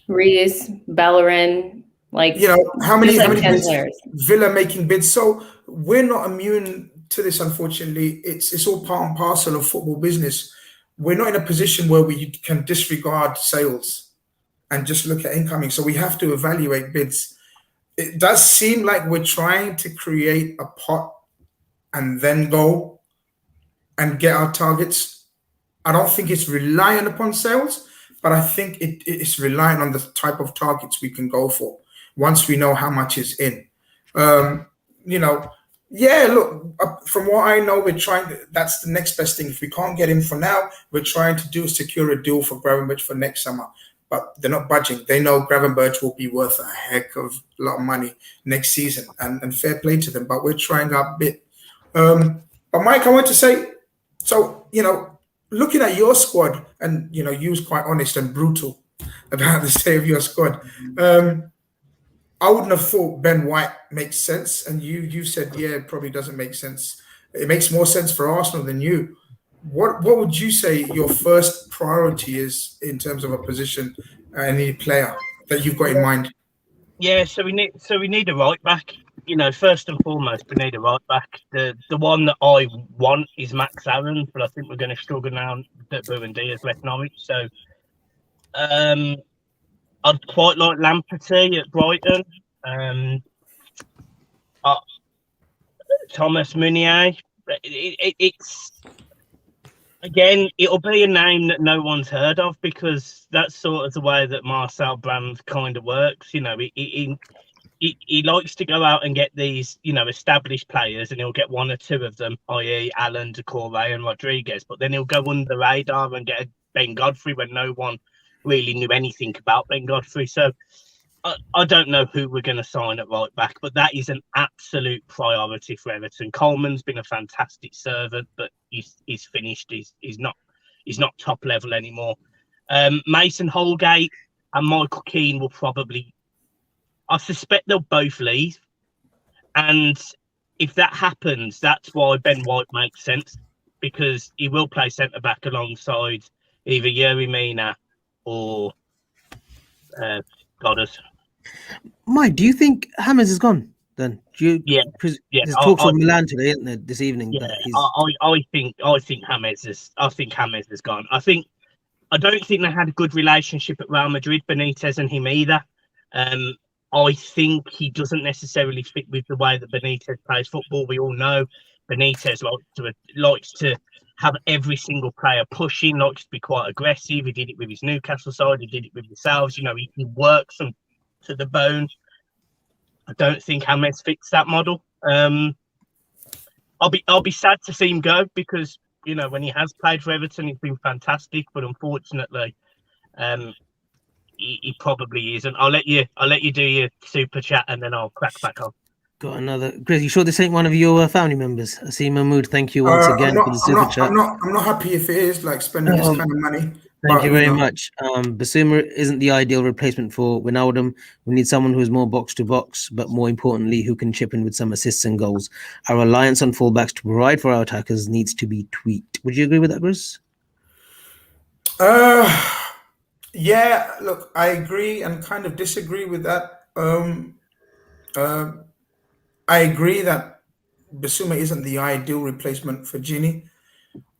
Reece, Bellerin, how many bids? Players. Villa making bids. So we're not immune to this, unfortunately. It's all part and parcel of football business. We're not in a position where we can disregard sales and just look at incoming. So we have to evaluate bids. It does seem like we're trying to create a pot and then go and get our targets. I don't think it's reliant upon sales, but I think it's reliant on the type of targets we can go for once we know how much is in. From what I know, we're trying that's the next best thing. If we can't get him for now, we're trying to secure a deal for Gravenberch for next summer. But they're not budging. They know Gravenberch will be worth a heck of a lot of money next season, and fair play to them. But we're trying our bit. But Mike, I want to say, so, looking at your squad, and, you was quite honest and brutal about the state of your squad. I wouldn't have thought Ben White makes sense. And you said, yeah, it probably doesn't make sense. It makes more sense for Arsenal than you. What would you say your first priority is in terms of a position, any player that you've got in mind? Yeah, so we need a right back. you know, first and foremost, we need a right back. The one that I want is Max Aaron, but I think we're going to struggle now that Burundi has left Norwich. So I'd quite like Lamperty at Brighton. Thomas Meunier. It's again, it'll be a name that no one's heard of because that's sort of the way that Marcel Brand kind of works. You know, he likes to go out and get these, you know, established players, and he'll get one or two of them, i.e. Allen, Decore and Rodriguez, but then he'll go under the radar and get a Ben Godfrey when no one really knew anything about Ben Godfrey. So I don't know who we're going to sign at right back, but that is an absolute priority for Everton. Coleman's been a fantastic servant, but he's finished. He's not top level anymore. Mason Holgate and Michael Keane will probably, I suspect they'll both leave. And if that happens, that's why Ben White makes sense, because he will play centre-back alongside either Yuri Mina or Goddard. Mike, do you think James is gone then? Yeah. There's talks from Milan today, isn't there, this evening? Yeah, I think James is gone. I don't think they had a good relationship at Real Madrid, Benitez and him either. I think he doesn't necessarily fit with the way that Benitez plays football. We all know Benitez likes to have every single player pushing, likes to be quite aggressive. He did it with his Newcastle side. He did it with himself. You know, he works them to the bone. I don't think James fits that model. I'll be sad to see him go because, you know, when he has played for Everton, he's been fantastic. But unfortunately, he probably isn't. I'll let you do your super chat and then I'll crack back on. Got another. Grizz, you sure this ain't one of your family members? I see Mahmood. Thank you once again for the super chat. I'm not happy if it is like spending this kind of money. Thank you very much. Basuma isn't the ideal replacement for Wijnaldum. We need someone who's more box to box, but more importantly, who can chip in with some assists and goals. Our reliance on fullbacks to provide for our attackers needs to be tweaked. Would you agree with that, Grizz? Yeah, look, I agree and kind of disagree with that. I agree that Basuma isn't the ideal replacement for Gini.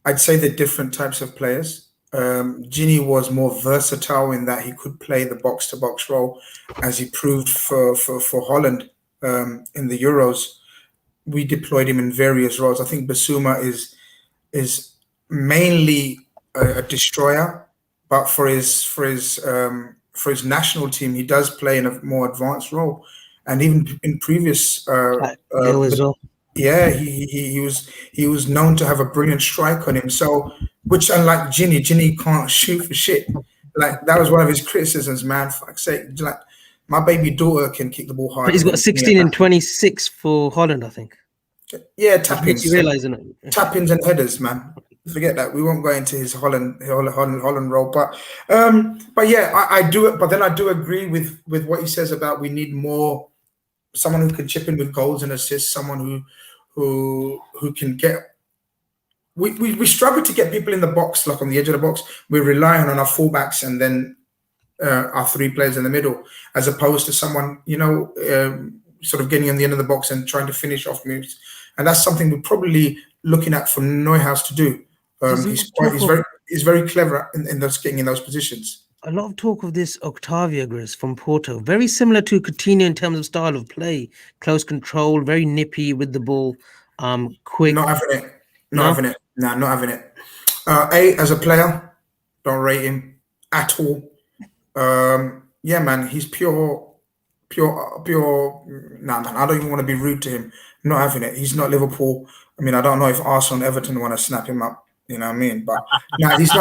I'd say they're different types of players. Gini was more versatile in that he could play the box-to-box role, as he proved for Holland in the Euros. We deployed him in various roles. I think Basuma is mainly a destroyer, but for his national team, he does play in a more advanced role. And even in previous, yeah, he was known to have a brilliant strike on him. So, which unlike Gini can't shoot for shit. Like that was one of his criticisms, man. For fuck's sake, like my baby daughter can kick the ball hard. But he's got 16 and 26 for Holland, I think. Yeah, tap-ins. You realize, isn't it? Tap-ins and headers, man. Forget that. We won't go into his Holland role, but yeah, I do it. But then I do agree with what he says about we need more. Someone who can chip in with goals and assists, someone who can get. We struggle to get people in the box, like on the edge of the box. We're relying on our fullbacks and then our three players in the middle, as opposed to someone, you know, sort of getting on the end of the box and trying to finish off moves. And that's something we're probably looking at for Neuhaus to do. He's very clever in those getting in those positions. A lot of talk of this Octavia Grizz from Porto, very similar to Coutinho in terms of style of play, close control, very nippy with the ball, quick. Not having it. Not having it. As a player, don't rate him at all. Yeah, man, he's pure. Nah, man, I don't even want to be rude to him. Not having it. He's not Liverpool. I mean, I don't know if Arsenal and Everton want to snap him up. You know what I mean? But no, he's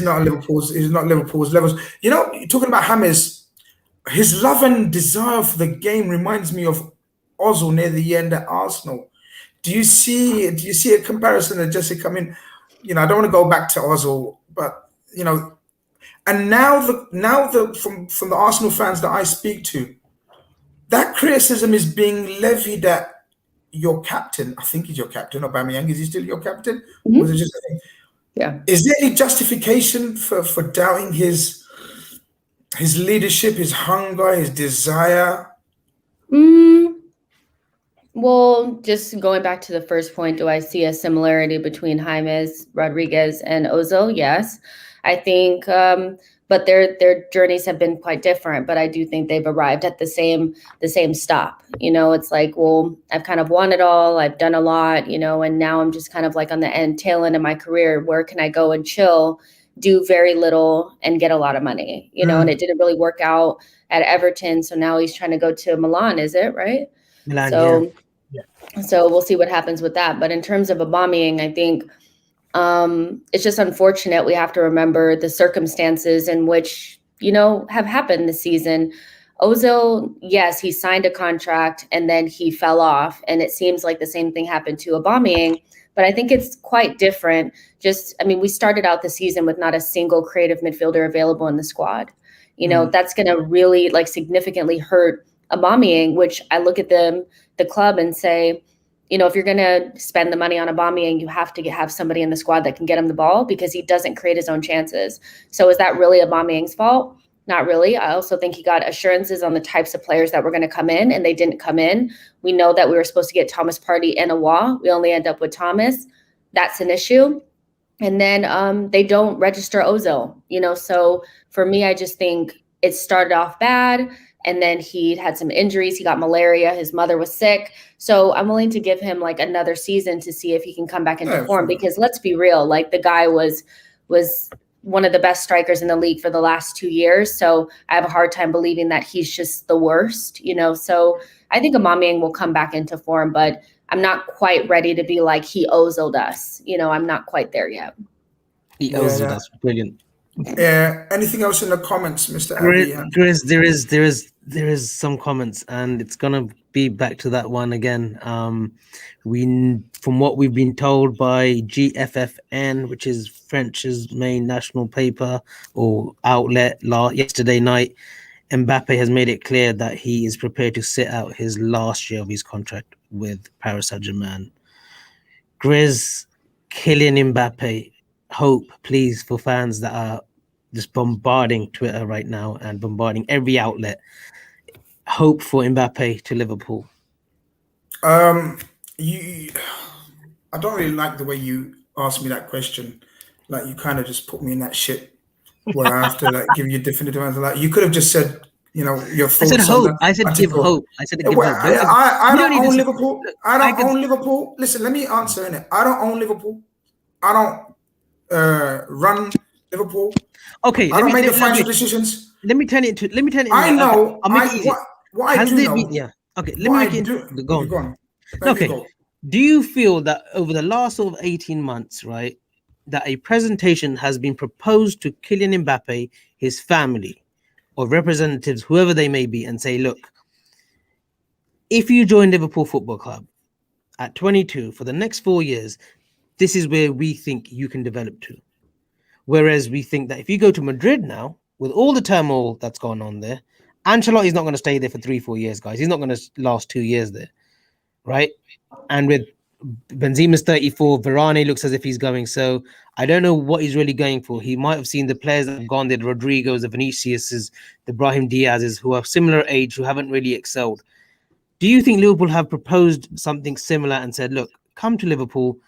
not Liverpool's levels. You know, talking about James, his love and desire for the game reminds me of Ozil near the end at Arsenal. Do you see a comparison of Jessica? I mean, you know, I don't want to go back to Ozil, but you know, and now from the Arsenal fans that I speak to, that criticism is being levied at your captain. I think he's your captain, Aubameyang. Is he still your captain? Mm-hmm. Was it just Is there any justification for doubting his leadership, his hunger, his desire? Well, just going back to the first point, do I see a similarity between James Rodriguez and Ozil? Yes, I think, but their journeys have been quite different. But I do think they've arrived at the same stop. You know, it's like, well, I've kind of won it all. I've done a lot, you know, and now I'm just kind of like on the tail end of my career. Where can I go and chill, do very little, and get a lot of money? You know, and it didn't really work out at Everton, so now he's trying to go to Milan. Is it right? Milan, So. yeah. So we'll see what happens with that. But in terms of Aubameyang, I think it's just unfortunate. We have to remember the circumstances in which, you know, have happened this season. Ozil, yes, he signed a contract and then he fell off. And it seems like the same thing happened to Aubameyang. But I think it's quite different. We started out the season with not a single creative midfielder available in the squad. You know, that's going to really like significantly hurt Aubameyang, which I look at the club and say, you know, if you're going to spend the money on Aubameyang, you have to have somebody in the squad that can get him the ball because he doesn't create his own chances. So is that really Aubameyang's fault? Not really. I also think he got assurances on the types of players that were going to come in, and they didn't come in. We know that we were supposed to get Thomas Partey and Awa. We only end up with Thomas. That's an issue. And then they don't register Ozil, you know. So for me, I just think it started off bad. And then he had some injuries. He got malaria. His mother was sick. So I'm willing to give him like another season to see if he can come back into form. Because let's be real, like the guy was one of the best strikers in the league for the last 2 years. So I have a hard time believing that he's just the worst, you know. So I think Aubameyang will come back into form, but I'm not quite ready to be like he Ozil'd us. You know, I'm not quite there yet. He Ozil'd us. Brilliant. Yeah. Anything else in the comments, Mr. Grizz, there is some comments, and it's gonna be back to that one again. From what we've been told by GFFN, which is French's main national paper or outlet, yesterday night, Mbappe has made it clear that he is prepared to sit out his last year of his contract with Paris Saint-Germain. Grizz, Kylian Mbappe. Hope, please, for fans that are just bombarding Twitter right now and bombarding every outlet. Hope for Mbappe to Liverpool. I don't really like the way you asked me that question. Like you kind of just put me in that shit where I have to like give you a definitive answer. Like you could have just said, you know, your thoughts. I said hope. I said give hope. I said give hope. I don't own Liverpool. I don't own Liverpool. Listen, let me answer in it. I don't own Liverpool. I don't run Liverpool. Okay, I don't make the financial decisions. Let me turn it into. I know. What I do know. Yeah. Okay. Let me make it. Go on. Okay. Do you feel that over the last sort of 18 months, right, that a presentation has been proposed to Kylian Mbappe, his family, or representatives, whoever they may be, and say, look, if you join Liverpool Football Club at 22 for the next 4 years, this is where we think you can develop to. Whereas we think that if you go to Madrid now, with all the turmoil that's gone on there, Ancelotti's not going to stay there for 3-4 years, guys. He's not going to last 2 years there, right? And with Benzema's 34, Varane looks as if he's going. So I don't know what he's really going for. He might have seen the players that have gone there, the Rodrigos, the Viniciuses, the Brahim Diazes, who are similar age, who haven't really excelled. Do you think Liverpool have proposed something similar and said, look, come to Liverpool,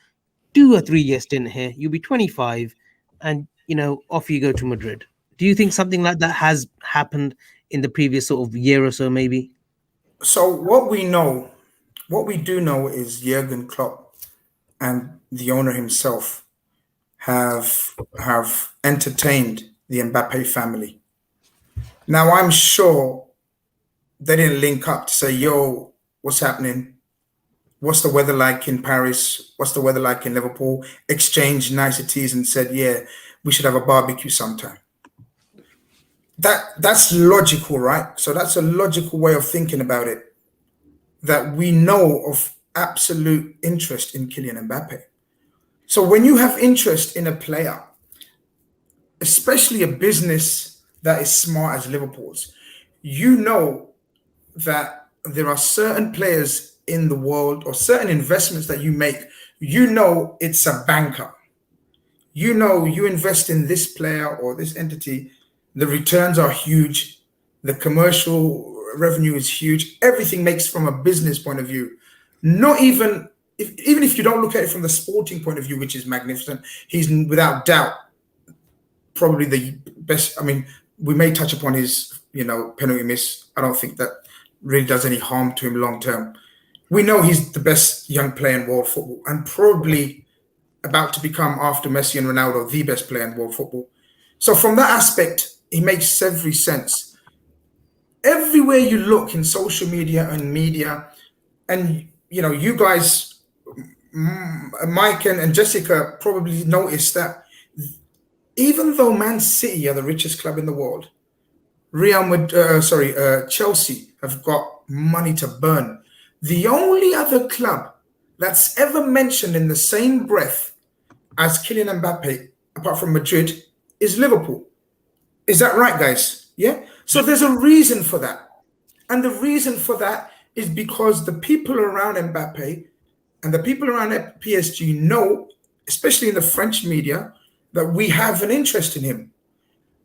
do a 3-year stint here, you'll be 25, and, you know, off you go to Madrid? Do you think something like that has happened in the previous sort of year or so, maybe? So what we do know is Jurgen Klopp and the owner himself have entertained the Mbappe family. Now, I'm sure they didn't link up to say, yo, what's happening? What's the weather like in Paris? What's the weather like in Liverpool? Exchange niceties and said, yeah, we should have a barbecue sometime. That's logical, right? So that's a logical way of thinking about it, that we know of absolute interest in Kylian Mbappe. So when you have interest in a player, especially a business that is smart as Liverpool's, you know that there are certain players in the world or certain investments that you make, you know it's a banker. You know you invest in this player or this entity, the returns are huge, the commercial revenue is huge, everything makes from a business point of view Not even if you don't look at it from the sporting point of view, which is magnificent, he's without doubt probably the best. I mean, we may touch upon his, penalty miss. I don't think that really does any harm to him long term. We know he's the best young player in world football and probably about to become, after Messi and Ronaldo, the best player in world football. So from that aspect, it makes every sense. Everywhere you look in social media and media, and you guys, Mike and Jessica, probably noticed that even though Man City are the richest club in the world, Chelsea have got money to burn. The only other club that's ever mentioned in the same breath as Kylian Mbappe, apart from Madrid, is Liverpool. Is that right, guys? Yeah? So there's a reason for that. And the reason for that is because the people around Mbappe and the people around PSG know, especially in the French media, that we have an interest in him.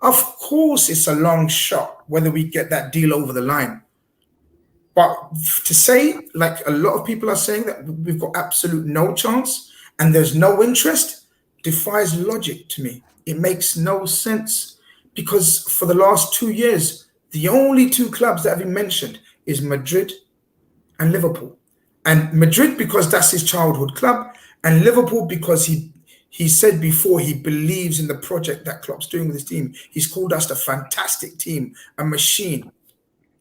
Of course, it's a long shot whether we get that deal over the line. But to say, like a lot of people are saying, that we've got absolute no chance and there's no interest, defies logic to me. It makes no sense, because for the last 2 years, the only two clubs that have been mentioned is Madrid and Liverpool. And Madrid because that's his childhood club, and Liverpool because he said before he believes in the project that Klopp's doing with his team. He's called us a fantastic team, a machine.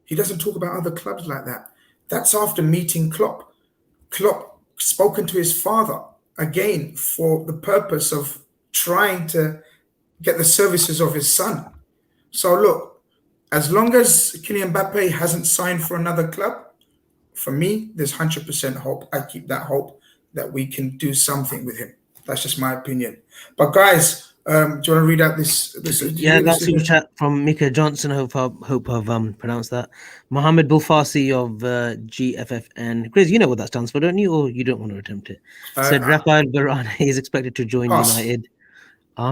He doesn't talk about other clubs like that. That's after meeting Klopp. Klopp spoken to his father, again, for the purpose of trying to get the services of his son. So look, as long as Kylian Mbappe hasn't signed for another club, for me, there's 100% hope. I keep that hope that we can do something with him. That's just my opinion. But guys, do you want to read out this? Yeah, that's a chat from Mika Johnson. Hope I've pronounced that. Mohammed Bulfasi of GFFN. Grizz, you know what that stands for, don't you? Or you don't want to attempt it? Said Rafael Varane is expected to join United.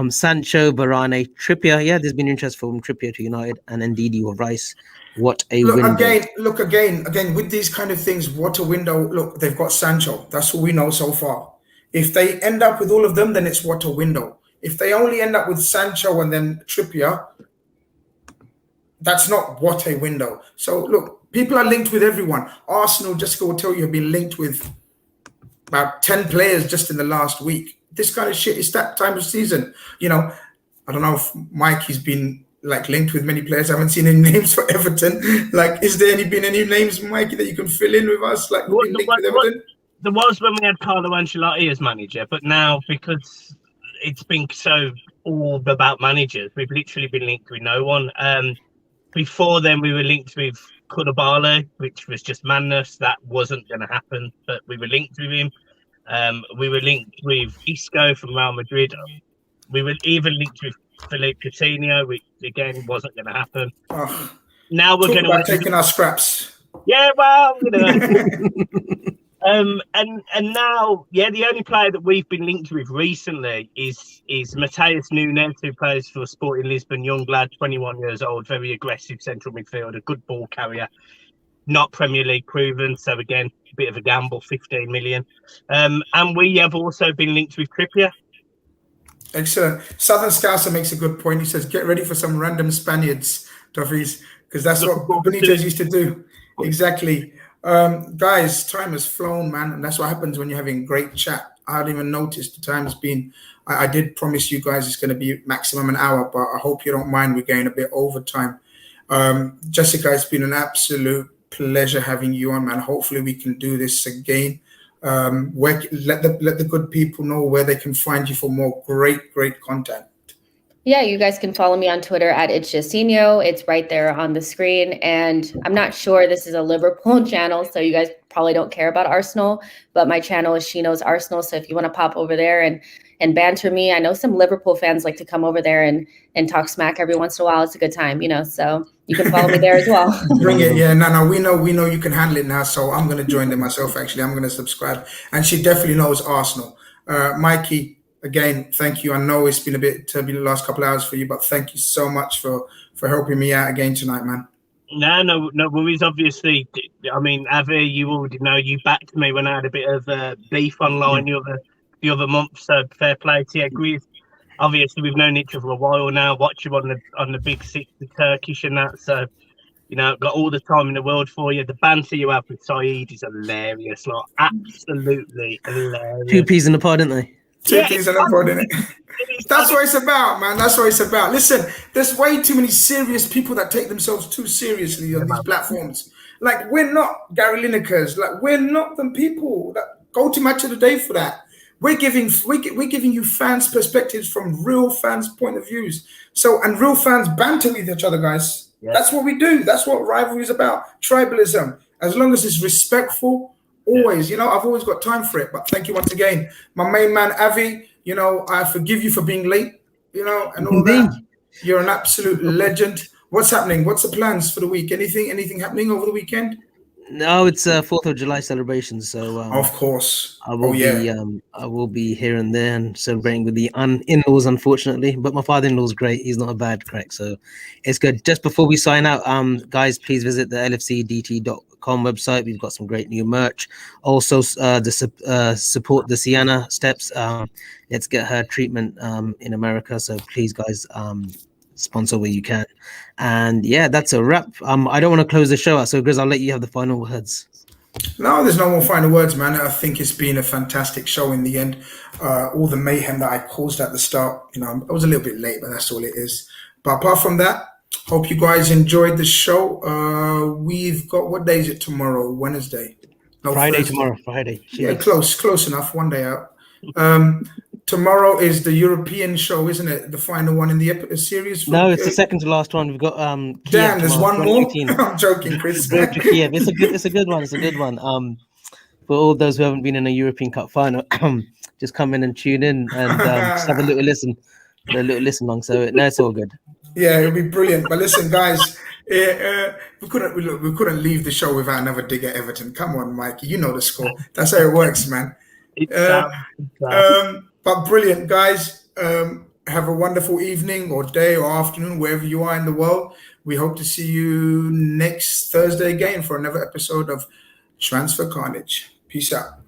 Sancho, Varane, Trippier. Yeah, there's been interest from Trippier to United, and Ndidi or Rice. What a window. Again, with these kind of things, what a window. Look, they've got Sancho. That's what we know so far. If they end up with all of them, then it's what a window. If they only end up with Sancho and then Trippier, that's not what a window. So look, people are linked with everyone. Arsenal, Jessica will tell you, have been linked with about 10 players just in the last week. This kind of shit is that time of season. I don't know if Mike has been linked with many players. I haven't seen any names for Everton. Is there been any names, Mikey, that you can fill in with us? Linked with Everton? There was when we had Carlo Ancelotti as manager, but now because it's been so all about managers, we've literally been linked with no one. Before then, we were linked with Koulibaly, which was just madness. That wasn't going to happen, but we were linked with him. We were linked with Isco from Real Madrid. We were even linked with Philippe Coutinho, which again wasn't going to happen. Now we're going to taking our scraps. Yeah, well, and now, the only player that we've been linked with recently is Matheus Nunes, who plays for Sporting Lisbon, young lad, 21 years old, very aggressive central midfielder, good ball carrier, not Premier League proven. So again, a bit of a gamble, 15 million. And we have also been linked with Trippier. Excellent. Southern Scouser makes a good point. He says, get ready for some random Spaniards, Duffy's, because that's what Benitez used to do. Exactly. Guys, time has flown, man, and that's what happens when you're having great chat. I hadn't even noticed the time has been. I did promise you guys it's going to be maximum an hour, but I hope you don't mind. We're going a bit over time. Jessica, it's been an absolute pleasure having you on, man. Hopefully we can do this again. Let the good people know where they can find you for more great content. Yeah, you guys can follow me on Twitter at @itchjacinho. It's right there on the screen. And I'm not sure, this is a Liverpool channel, so you guys probably don't care about Arsenal, but my channel is She Knows Arsenal. So if you want to pop over there and banter me, I know some Liverpool fans like to come over there and talk smack every once in a while. It's a good time, so you can follow me there as well. Bring it. Yeah, no, we know you can handle it now. So I'm going to join them myself, actually. I'm going to subscribe. And she definitely knows Arsenal. Mikey, again, thank you. I know it's been a bit turbulent the last couple of hours for you, but thank you so much for helping me out again tonight, man. No worries. Obviously, I mean, Avi, you already know you backed me when I had a bit of beef online the other month. So fair play to you, Grizz. Obviously, we've known each other a while now. Watch you on the big 60 Turkish and that. So got all the time in the world for you. The banter you have with Saeed is hilarious, like absolutely hilarious. 2 peas in the pod, aren't they? Two peas in the pod, innit? That's what it's about, man. That's what it's about. Listen, there's way too many serious people that take themselves too seriously on these platforms. Like, we're not Gary Linekers. Like, we're not the people that go to Match of the Day for that. We're giving you fans' perspectives from real fans' point of views. So, and real fans banter with each other, guys. Yeah. That's what we do. That's what rivalry is about. Tribalism. As long as it's respectful, always. I've always got time for it. But thank you once again, my main man Avi. I forgive you for being late. And all that. You're an absolute legend. What's happening? What's the plans for the week? Anything happening over the weekend? No, it's 4th of July celebrations. So of course, I will be here and there and celebrating with the in-laws, unfortunately. But my father-in-law's great. He's not a bad crack, so it's good. Just before we sign out, guys, please visit the lfcdt.com website. We've got some great new merch. Also, support the Sienna Steps. Let's get her treatment in America. So please, guys, sponsor where you can. And yeah, that's a wrap. I don't want to close the show out, so Grizz, I'll let you have the final words. No, there's no more final words, man. I think it's been a fantastic show in the end. All the mayhem that I caused at the start, I was a little bit late, but that's all it is. But apart from that, hope you guys enjoyed the show. We've got, what day is it tomorrow? Wednesday? No, Friday Thursday. Tomorrow, Friday. Yeah, close enough. One day out. Tomorrow is the European show, isn't it? The final one in the series. No, it's the second to last one. We've got Damn, there's one more. I'm joking, Chris. It's a good one. It's a good one. For all those who haven't been in a European Cup final, just come in and tune in and just have a little listen long. So it's all good. Yeah, it'll be brilliant. But listen, guys, we couldn't leave the show without another dig at Everton. Come on, Mike, you know the score. That's how it works, man. But brilliant, guys. Have a wonderful evening or day or afternoon, wherever you are in the world. We hope to see you next Thursday again for another episode of Transfer Carnage. Peace out.